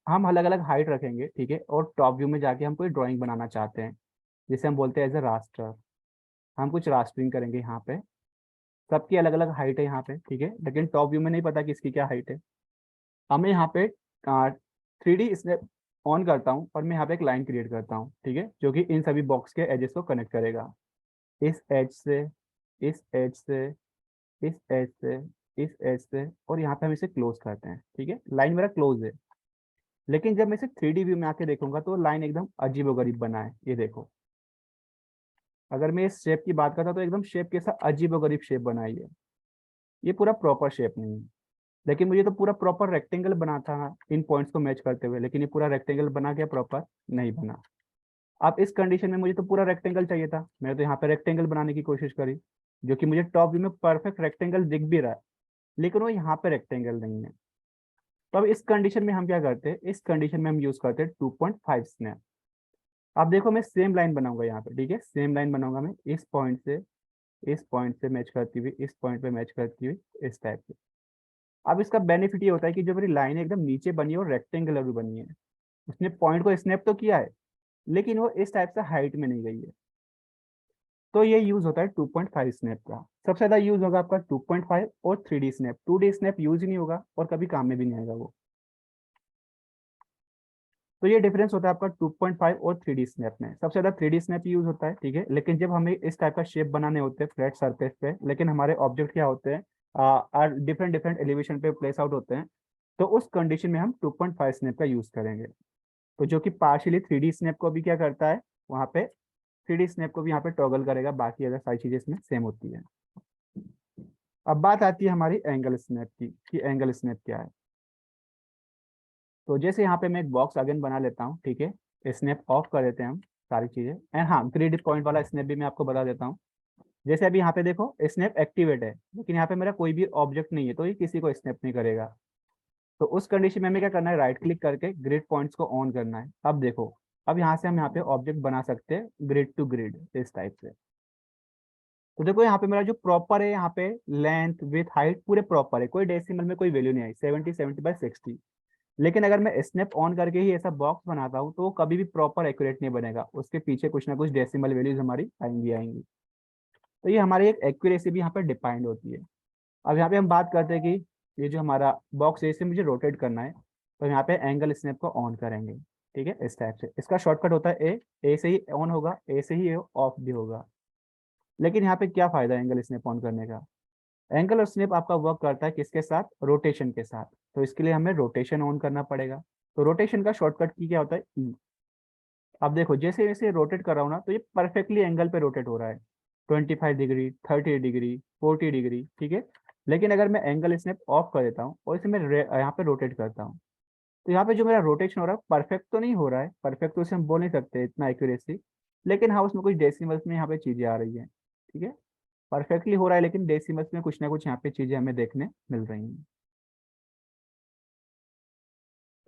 Speaker 1: हम अलग अलग हाइट रखेंगे, ठीक है। और टॉप व्यू में जाके हम कोई ड्राइंग बनाना चाहते हैं, जिसे हम बोलते हैं एज ए रास्टर, हम कुछ रास्टरिंग करेंगे यहाँ पे। सबकी अलग अलग हाइट है यहाँ पे, ठीक है, लेकिन टॉप व्यू में नहीं पता किसकी क्या हाइट है। अब मैं यहाँ पे 3D स्नैप ऑन करता हूँ और मैं यहाँ पे एक लाइन क्रिएट करता हूँ, ठीक है, जो कि इन सभी बॉक्स के एजेस को कनेक्ट करेगा, इस एज से, इस एज से, इस एज से, इस एज से और यहाँ पे हम इसे क्लोज करते हैं, ठीक है, लाइन मेरा क्लोज है। लेकिन जब मैं इसे 3D व्यू में आके देखूंगा तो लाइन एकदम अजीबोगरीब बना है, ये देखो। अगर मैं इस शेप की बात करता तो एकदम शेप कैसा अजीबोगरीब शेप बनाई है, ये पूरा प्रॉपर शेप नहीं है। लेकिन मुझे तो पूरा प्रॉपर रेक्टेंगल बना था इन पॉइंट्स को मैच करते हुए, लेकिन ये पूरा रेक्टेंगल बना क्या प्रॉपर नहीं बना। अब इस कंडीशन में मुझे तो पूरा रेक्टेंगल चाहिए था, मैंने तो यहाँ पे रेक्टेंगल बनाने की कोशिश करी, जो कि मुझे टॉप व्यू में परफेक्ट रेक्टेंगल दिख भी रहा है, लेकिन वो यहाँ पे रेक्टेंगल नहीं है। तो अब इस कंडीशन में हम क्या करते हैं, इस कंडीशन में हम यूज करते हैं 2.5 स्नैप। अब देखो मैं सेम लाइन बनाऊंगा यहाँ पे, ठीक है, सेम लाइन बनाऊंगा मैं इस पॉइंट से मैच करती हुई, इस पॉइंट पे मैच करती हुई, इस टाइप से। अब इसका बेनिफिट ये होता है कि जो मेरी लाइन एकदम नीचे बनी है और रेक्टेंगुलर भी बनी है, उसने पॉइंट को स्नैप तो किया है, लेकिन वो इस टाइप से हाइट में नहीं गई है। तो ये यूज होता है 2.5 स्नैप का। सबसे ज्यादा यूज होगा आपका 2.5 और 3D snap. 2D snap use ही नहीं होगा और कभी काम में भी नहीं आएगा वो। तो ये डिफरेंस होता है आपका 2.5 और 3D स्नैप में। सबसे ज्यादा 3D स्नैप यूज होता है, ठीक है, लेकिन जब हमें इस टाइप का शेप बनाने होते हैं फ्लैट सरफेस पे, लेकिन हमारे ऑब्जेक्ट क्या होते हैं, डिफरेंट डिफरेंट एलिवेशन पे प्लेस आउट होते हैं, तो उस कंडीशन में हम 2.5 स्नैप का यूज करेंगे। तो जो कि पार्शियली 3D स्नैप को भी क्या करता है, वहाँ पे 3D स्नैप को भी यहाँ पे टॉगल करेगा, बाकी अगर सारी चीजें इसमें सेम होती है। अब बात आती है हमारी एंगल स्नैप की, कि एंगल स्नैप क्या है। तो जैसे यहाँ पे मैं एक बॉक्स अगेन बना लेता हूँ, ठीक है, स्नैप ऑफ कर देते हैं हम सारी चीजें। एंड हाँ, 3D पॉइंट वाला स्नैप भी मैं आपको बता देता हूँ। जैसे अभी यहाँ पे देखो स्नैप एक्टिवेट है, लेकिन यहाँ पे मेरा कोई भी ऑब्जेक्ट नहीं है, तो ये किसी को स्नैप नहीं करेगा। तो उस कंडीशन में हमें क्या करना है, राइट क्लिक करके ग्रिड पॉइंट्स को ऑन करना है। अब देखो, अब यहाँ से हम यहाँ पे ऑब्जेक्ट बना सकते हैं ग्रिड टू ग्रिड इस टाइप से। तो देखो यहाँ पे मेरा जो प्रॉपर है, यहाँ पे लेंथ विथ हाइट पूरे प्रॉपर है, कोई डेसिमल में कोई वैल्यू नहीं आई, 70 बाई 60। लेकिन अगर मैं स्नैप ऑन करके ही ऐसा बॉक्स बनाता हूँ तो वो कभी भी प्रॉपर एक्यूरेट नहीं बनेगा, उसके पीछे कुछ ना कुछ डेसिमल वैल्यूज हमारी आएंगी आएंगी। तो ये हमारी एक एक्यूरेसी भी यहाँ पे डिपेंड होती है। अब यहाँ पे हम बात करते हैं कि ये जो हमारा बॉक्स है इसे मुझे रोटेट करना है, तो यहाँ पे एंगल स्नैप को ऑन करेंगे, ठीक है, इस टाइप से। इसका शॉर्टकट होता है ए से ही ऑन होगा, ए से ही ऑफ भी होगा। लेकिन यहाँ पे क्या फायदा है एंगल स्नैप ऑन करने का, एंगल और स्नैप आपका वर्क करता है किसके साथ, रोटेशन के साथ। तो इसके लिए हमें रोटेशन ऑन करना पड़ेगा। तो रोटेशन का शॉर्टकट की क्या होता है, ई। अब देखो जैसे जैसे रोटेट कर रहा हूँ ना, तो ये परफेक्टली एंगल पे रोटेट हो रहा है, 25 डिग्री, 30 डिग्री, 40 डिग्री, ठीक है। लेकिन अगर मैं एंगल स्नैप ऑफ कर देता हूँ और इसे मैं यहाँ पे रोटेट करता हूँ, तो यहाँ पे जो मेरा रोटेशन हो रहा है परफेक्ट तो नहीं हो रहा है, परफेक्ट तो उसे हम बोल नहीं सकते इतना एक्यूरेसी, लेकिन हाँ उसमें कुछ डेसिमल्स में यहाँ पे चीजें आ रही है, ठीक है। परफेक्टली हो रहा है लेकिन डेसिमल्स में कुछ ना कुछ यहाँ पे चीजें हमें देखने मिल रही हैं।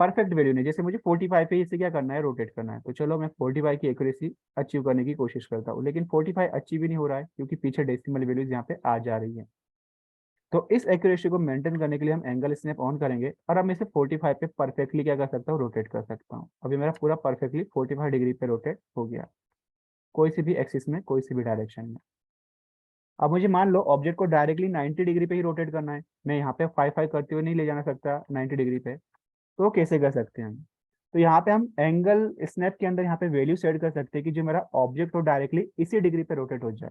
Speaker 1: परफेक्ट वैल्यू नहीं, जैसे मुझे 45 पे इसे क्या करना है, रोटेट करना है, तो चलो मैं 45 की एक्यूरेसी अचीव करने की कोशिश करता हूँ, लेकिन 45 अचीव ही नहीं हो रहा है क्योंकि पीछे डेसिमल वैल्यूज यहाँ पे आ जा रही है। तो इस एक्यूरेसी को मेंटेन करने के लिए हम एंगल स्नैप ऑन करेंगे और अब मैं इसे 45 पे परफेक्टली क्या कर सकता हूँ, रोटेट कर सकता हूँ। अभी मेरा पूरा परफेक्टली 45 डिग्री पे रोटेट हो गया, कोई सी भी एक्सिस में, कोई सी भी डायरेक्शन में। अब मुझे मान लो ऑब्जेक्ट को डायरेक्टली 90 डिग्री पे ही रोटेट करना है, मैं यहाँ पे 5 करते हुए नहीं ले जाना सकता 90 डिग्री पे। तो कैसे कर सकते हैं हम, तो यहाँ पे हम एंगल स्नैप के अंदर यहाँ पे वैल्यू सेट कर सकते हैं कि जो मेरा ऑब्जेक्ट हो डायरेक्टली इसी डिग्री पे रोटेट हो जाए।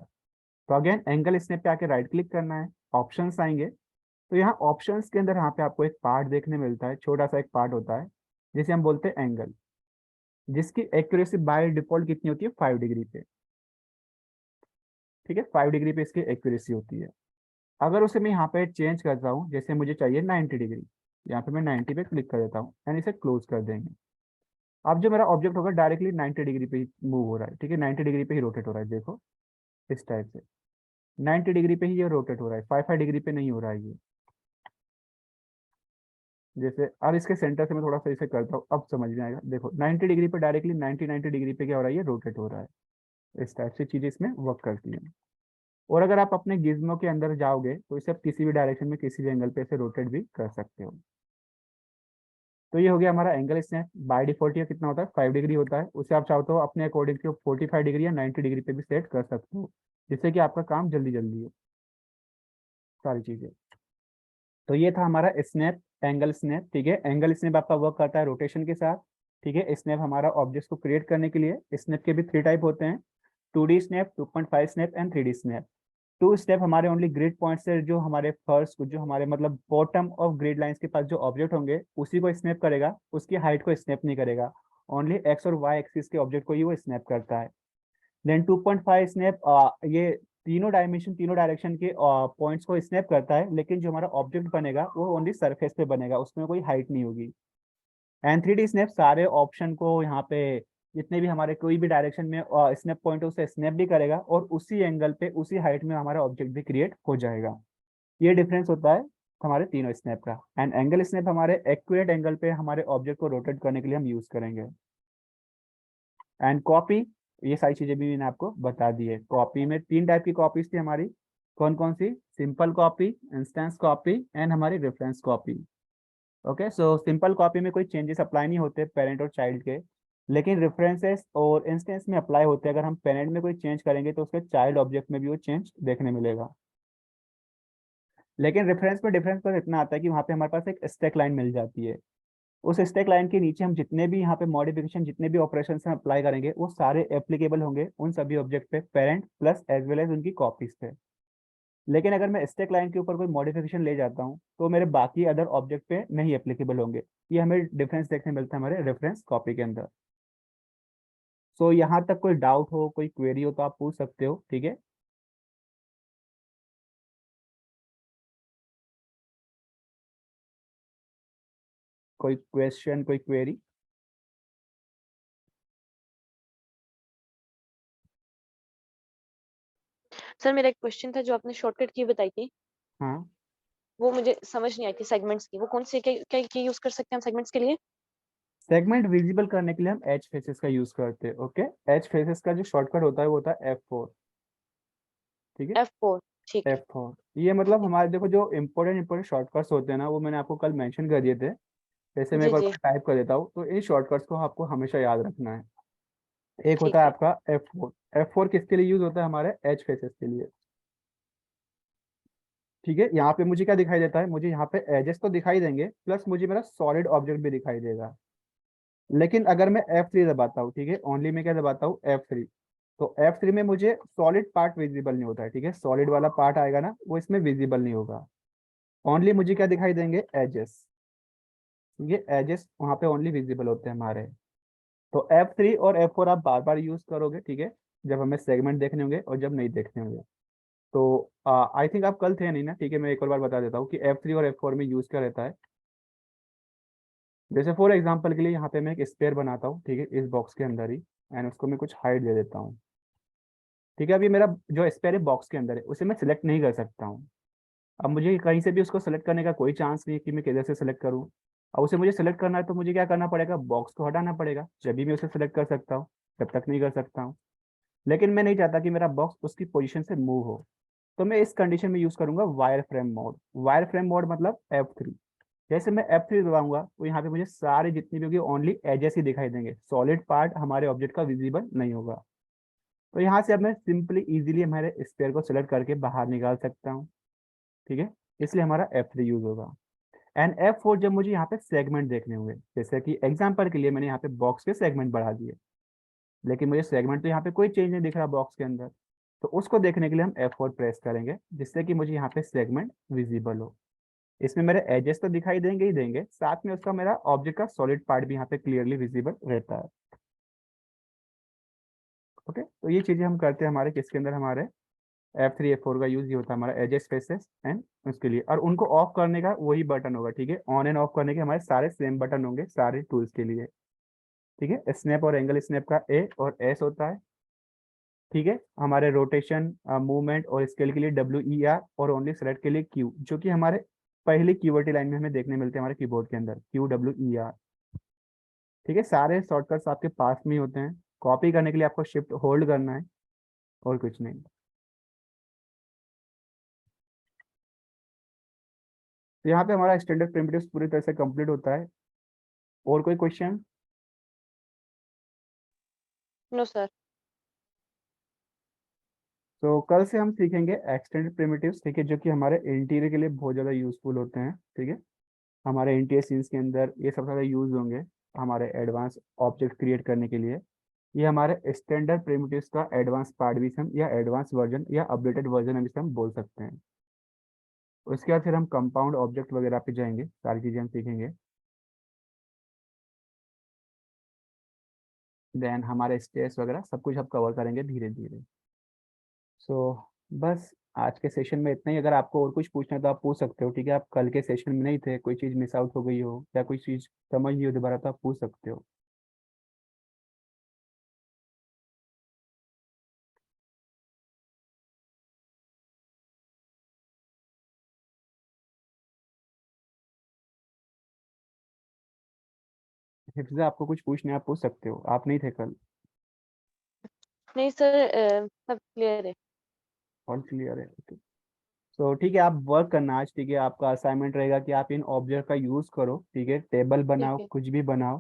Speaker 1: तो अगेन एंगल स्नैप पे आके राइट क्लिक करना है, ऑप्शंस आएंगे। तो यहाँ ऑप्शंस के अंदर यहाँ पे आपको एक पार्ट देखने मिलता है, छोटा सा एक पार्ट होता है जिसे हम बोलते हैं एंगल, जिसकी एक्यूरेसी बाय डिफॉल्ट कितनी होती है, 5 डिग्री पे, ठीक है, 5 डिग्री पे इसकी एक्यूरेसी होती है। अगर उसे मैं यहाँ पे चेंज करता हूँ, जैसे मुझे चाहिए 90 डिग्री, यहाँ पे मैं 90 पे क्लिक कर देता हूँ एंड इसे क्लोज कर देंगे। अब जो मेरा ऑब्जेक्ट होगा डायरेक्टली 90 डिग्री पे ही मूव हो रहा है, ठीक है, 90 डिग्री पे ही रोटेट हो रहा है, देखो इस टाइप से 90 डिग्री पे ही ये रोटेट हो रहा है, 5 डिग्री पे नहीं हो रहा है ये। जैसे और इसके सेंटर से मैं थोड़ा सा इसे करता हूँ, अब समझ में आएगा, देखो 90 डिग्री पे डायरेक्टली 90 डिग्री पे क्या हो रहा है, ये रोटेट हो रहा है। इस टाइप से चीजें इसमें वर्क करती है। और अगर आप अपने गिज्मो के अंदर जाओगे तो इसे आप किसी भी डायरेक्शन में किसी भी एंगल पे इसे रोटेट भी कर सकते हो। तो ये हो गया हमारा एंगल स्नैप। बाय डिफॉल्ट ये कितना होता है, 5 डिग्री होता है, उसे आप चाहो तो अपने अकॉर्डिंग टू 45 डिग्री या 90 डिग्री पे भी सेट कर सकते हो, जिससे कि आपका काम जल्दी जल्दी हो सारी चीजें। तो ये था हमारा स्नैप, एंगल स्नैप, ठीक है। एंगल स्नैप आपका वर्क करता है रोटेशन के साथ, ठीक है। स्नैप हमारा ऑब्जेक्ट को क्रिएट करने के लिए, स्नैप के भी 3 टाइप होते हैं, 2D snap, 2.5 snap and 3D snap. Two step हमारे ओनली ग्रिड पॉइंट से जो हमारे फर्स्ट जो हमारे मतलब बॉटम ऑफ ग्रिड लाइंस के पास जो ऑब्जेक्ट होंगे उसी को स्नैप करेगा, उसकी हाइट को स्नैप नहीं करेगा। ओनली एक्स और वाई एक्सिस के ऑब्जेक्ट को ही वो स्नैप करता है। देन 2.5 स्नैप ये तीनों डायमेंशन तीनों डायरेक्शन के पॉइंट्स को स्नैप करता है, लेकिन जो हमारा ऑब्जेक्ट बनेगा वो ओनली सरफेस पे बनेगा, उसमें कोई हाइट नहीं होगी। एंड 3D स्नैप सारे ऑप्शन को यहाँ पे जितने भी हमारे कोई भी डायरेक्शन में स्नैप पॉइंट है उसे स्नैप भी करेगा और उसी एंगल पे उसी हाइट में हमारा ऑब्जेक्ट भी क्रिएट हो जाएगा। ये डिफरेंस होता है हमारे तीनों स्नैप का। एंड एंगल स्नैप हमारे एक्यूरेट एंगल पे हमारे ऑब्जेक्ट को रोटेट करने के लिए हम यूज करेंगे। एंड कॉपी, ये सारी चीजें भी मैंने आपको बता दी है। कॉपी में 3 टाइप की कॉपीज थी हमारी, कौन कौन सी? Simple copy, instance copy and हमारी reference copy. Okay, so simple copy में कोई चेंजेस अप्लाई नहीं होते पेरेंट और चाइल्ड के, लेकिन रेफरेंसेस और इंस्टेंस में अप्लाई होते हैं। अगर हम पेरेंट में कोई चेंज करेंगे तो उसके चाइल्ड ऑब्जेक्ट में भी वो चेंज देखने मिलेगा। लेकिन रेफरेंस में डिफरेंस बस इतना आता है कि वहाँ पे हमारे पास एक स्टैक लाइन मिल जाती है। उस स्टैक लाइन के नीचे हम जितने भी यहाँ पे मॉडिफिकेशन जितने भी ऑपरेशन हम अप्लाई करेंगे वो सारे एप्लीकेबल होंगे उन सभी ऑब्जेक्ट पे, parent plus as well as उनकी कॉपीज पे। लेकिन अगर मैं स्टैक लाइन के ऊपर कोई मॉडिफिकेशन ले जाता हूँ तो मेरे बाकी अदर ऑब्जेक्ट पे नहीं एप्लीकेबल होंगे। ये हमें डिफरेंस देखने मिलता है हमारे रेफरेंस कॉपी के अंदर। सो यहाँ तक कोई डाउट हो, कोई क्वेरी हो तो आप पूछ सकते हो, ठीक है। कोई क्वेश्चन, कोई क्वेरी?
Speaker 2: सर मेरा एक क्वेश्चन था, जो आपने शॉर्टकट की बताई थी
Speaker 1: हाँ,
Speaker 2: वो मुझे समझ नहीं आई थी, सेगमेंट्स की। वो कौन से क्या क्या यूज कर सकते हैं हम सेगमेंट्स के लिए?
Speaker 1: सेगमेंट विजिबल करने के लिए हम एज फेसेस का यूज करते हैं। ओके, एज फेसेस का जो शॉर्टकट होता है वो होता है F4, ठीक है।
Speaker 2: F4। ठीक है।
Speaker 1: F4 ये मतलब हमारे देखो जो इंपॉर्टेंट शॉर्टकट्स होते हैं ना वो मैंने आपको कल मेंशन कर दिए थे। जैसे मैं एक
Speaker 2: जी
Speaker 1: बार
Speaker 2: जी।
Speaker 1: टाइप कर देता हूँ, तो इन शॉर्टकट्स को आपको हमेशा याद रखना है। एक होता
Speaker 2: ठीक
Speaker 1: है
Speaker 2: है।
Speaker 1: आपका F4। F4 किसके लिए यूज होता है? हमारे एज फेसेस के लिए, ठीक है। यहाँ पे मुझे क्या दिखाई देता है? मुझे यहाँ पे एजेस तो दिखाई देंगे, प्लस मुझे मेरा सॉलिड ऑब्जेक्ट भी दिखाई देगा। लेकिन अगर मैं F3 दबाता हूँ, ठीक है, ओनली मैं क्या दबाता हूँ? F3। तो F3 में मुझे सॉलिड पार्ट विजिबल नहीं होता है, ठीक है। सॉलिड वाला पार्ट आएगा ना वो इसमें विजिबल नहीं होगा। ओनली मुझे क्या दिखाई देंगे? एजेस। ये एजेस वहाँ पे ओनली विजिबल होते हैं हमारे। तो F3 और F4 आप बार बार यूज करोगे, ठीक है, जब हमें सेगमेंट देखने होंगे और जब नहीं देखने होंगे। तो आई थिंक आप कल थे नहीं ना, ठीक है, मैं एक और बार बता देता हूँ कि F3 और F4 में यूज क्या रहता है। जैसे फॉर एग्जांपल के लिए यहाँ पे मैं एक स्पेयर बनाता हूँ, ठीक है, इस बॉक्स के अंदर ही, एंड उसको मैं कुछ हाइट दे देता हूँ, ठीक है। अभी मेरा जो स्पेयर है बॉक्स के अंदर है उसे मैं सिलेक्ट नहीं कर सकता हूँ। अब मुझे कहीं से भी उसको सेलेक्ट करने का कोई चांस नहीं है कि मैं किधर से सेलेक्ट करूँ। अब उसे मुझे सेलेक्ट करना है तो मुझे क्या करना पड़ेगा? बॉक्स को हटाना पड़ेगा, जब भी मैं उसे सेलेक्ट कर सकता हूँ, जब तक नहीं कर सकता हूँ। लेकिन मैं नहीं चाहता कि मेरा बॉक्स उसकी पोजीशन से मूव हो, तो मैं इस कंडीशन में यूज करूंगा wire frame mode. Wire frame mode मतलब F3। जैसे मैं F3 दबाऊंगा तो यहाँ पे मुझे सारे जितनी भी होगी ओनली एजेस ही दिखाई देंगे, सॉलिड पार्ट हमारे ऑब्जेक्ट का विजिबल नहीं होगा। तो यहाँ से अब मैं सिंपली इजीली हमारे स्पेयर को सेलेक्ट करके बाहर निकाल सकता हूँ, ठीक है। इसलिए हमारा F3 यूज होगा। एंड F4 जब मुझे यहाँ पे सेगमेंट देखने होंगे, जैसे कि एग्जांपल के लिए मैंने यहाँ पे बॉक्स के सेगमेंट बढ़ा दिए, लेकिन मुझे सेगमेंट तो यहाँ पे कोई चेंज नहीं दिख रहा बॉक्स के अंदर, तो उसको देखने के लिए हम F4 प्रेस करेंगे, जिससे कि मुझे यहाँ पे सेगमेंट विजिबल हो। इसमें मेरे एजेस तो दिखाई देंगे ही देंगे, साथ में उसका मेरा ऑब्जेक्ट का सॉलिड पार्ट भी यहाँ पे क्लियरली विजिबल रहता है। ओके, तो ये चीजें हम करते हैं हमारे किसके अंदर? हमारे F3 F4 का यूज ये होता है हमारा एजेस फेसेस एंड उसके लिए। और उनको ऑफ करने का वही बटन होगा, ठीक है। ऑन एंड ऑफ करने के हमारे सारे सेम बटन होंगे सारे टूल्स के लिए, ठीक है। स्नैप और एंगल स्नैप का A और S होता है, ठीक है। हमारे रोटेशन, मूवमेंट और स्केल के लिए WER और ओनली सेलेक्ट के लिए Q, जो कि हमारे पहली कीवर्ड लाइन में हमें देखने मिलते हैं हमारे कीबोर्ड के अंदर, QWER, ठीक है। सारे शॉर्टकट्स आपके पास में ही होते हैं। कॉपी करने के लिए आपको शिफ्ट होल्ड करना है और कुछ नहीं। तो यहाँ पे हमारा स्टैंडर्ड प्रिमिटिव्स पूरी तरह से कंप्लीट होता है। और कोई क्वेश्चन?
Speaker 2: No sir.
Speaker 1: तो कल से हम सीखेंगे एक्सटेंडेड प्रिमिटिव्स, ठीक है, जो कि हमारे इंटीरियर के लिए बहुत ज़्यादा यूजफुल होते हैं, ठीक है। हमारे इंटीरियर सीन्स के अंदर ये सबसे ज़्यादा यूज होंगे हमारे एडवांस ऑब्जेक्ट क्रिएट करने के लिए। ये हमारे स्टैंडर्ड प्रिमिटिव्स का एडवांस पार्ट भी हम या एडवांस वर्जन या अपडेटेड वर्जन भी हम बोल सकते हैं। उसके बाद फिर हम कंपाउंड ऑब्जेक्ट वगैरह पे जाएंगे, सारी चीज़ें हम सीखेंगे। देन हमारे स्टेट्स वगैरह सब कुछ हम कवर करेंगे धीरे धीरे। सो बस आज के सेशन में इतना ही। अगर आपको और कुछ पूछना है तो आप पूछ सकते हो, ठीक है। आप कल के सेशन में नहीं थे, कोई चीज़ मिस आउट हो गई हो या कोई चीज़ समझ नहीं हो दोबारा, तो आप पूछ सकते हो। फिर से आपको कुछ पूछना है आप पूछ सकते हो, आप नहीं थे कल।
Speaker 2: नहीं सर, सब क्लियर है।
Speaker 1: ऑल क्लियर है, ओके। तो ठीक है, आप वर्क करना आज, ठीक है। आपका असाइनमेंट रहेगा कि आप इन ऑब्जेक्ट का यूज़ करो, ठीक है। टेबल
Speaker 2: ठीक
Speaker 1: बनाओ,
Speaker 2: है।
Speaker 1: कुछ भी बनाओ,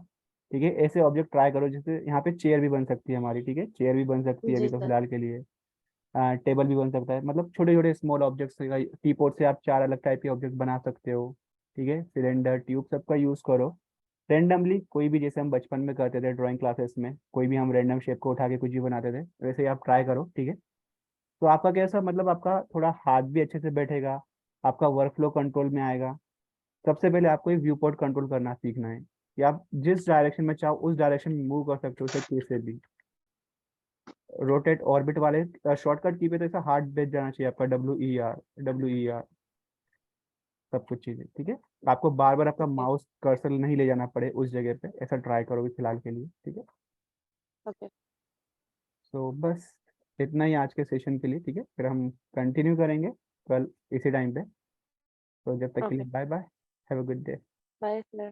Speaker 1: ठीक है। ऐसे ऑब्जेक्ट ट्राई करो, जैसे यहाँ पे चेयर भी बन सकती है हमारी, ठीक है। चेयर भी बन सकती है
Speaker 2: जी
Speaker 1: अभी तो
Speaker 2: सर।
Speaker 1: फिलहाल के लिए। टेबल भी बन सकता है, मतलब छोटे छोटे स्मॉल ऑब्जेक्ट्स। टी पोट से आप चार अलग टाइप के ऑब्जेक्ट बना सकते हो, ठीक है। सिलेंडर, ट्यूब, सबका यूज़ करो। रेंडमली कोई भी, जैसे हम बचपन में करते थे ड्राइंग क्लासेस में, कोई भी हम रेंडम शेप को उठा के कुछ भी बनाते थे, वैसे ही आप ट्राई करो, ठीक है। तो आपका कैसा, मतलब आपका थोड़ा हाथ भी अच्छे से बैठेगा, आपका वर्क फ्लो कंट्रोल में आएगा। सबसे पहले आपको एक व्यू पोर्ट कंट्रोल करना सीखना है कि आप जिस डायरेक्शन में चाहो उस डायरेक्शन में मूव कर सकते हो, उसे कैसे भी। रोटेट ऑर्बिट वाले शॉर्टकट की पे तो ऐसा हार्ड बेच जाना चाहिए आपका, WER सब कुछ चीज़ें, ठीक है। आपको बार बार आपका
Speaker 2: ओके।
Speaker 1: माउस कर्सर नहीं ले जाना पड़े उस जगह पे, ऐसा ट्राई करोगे फिलहाल के लिए, ठीक है।
Speaker 2: ओके।
Speaker 1: तो बस इतना ही आज के सेशन के लिए, ठीक है। फिर हम कंटिन्यू करेंगे कल इसी टाइम पे। तो जब तक के लिए
Speaker 2: okay.
Speaker 1: Bye bye, have a good day.
Speaker 2: Bye sir.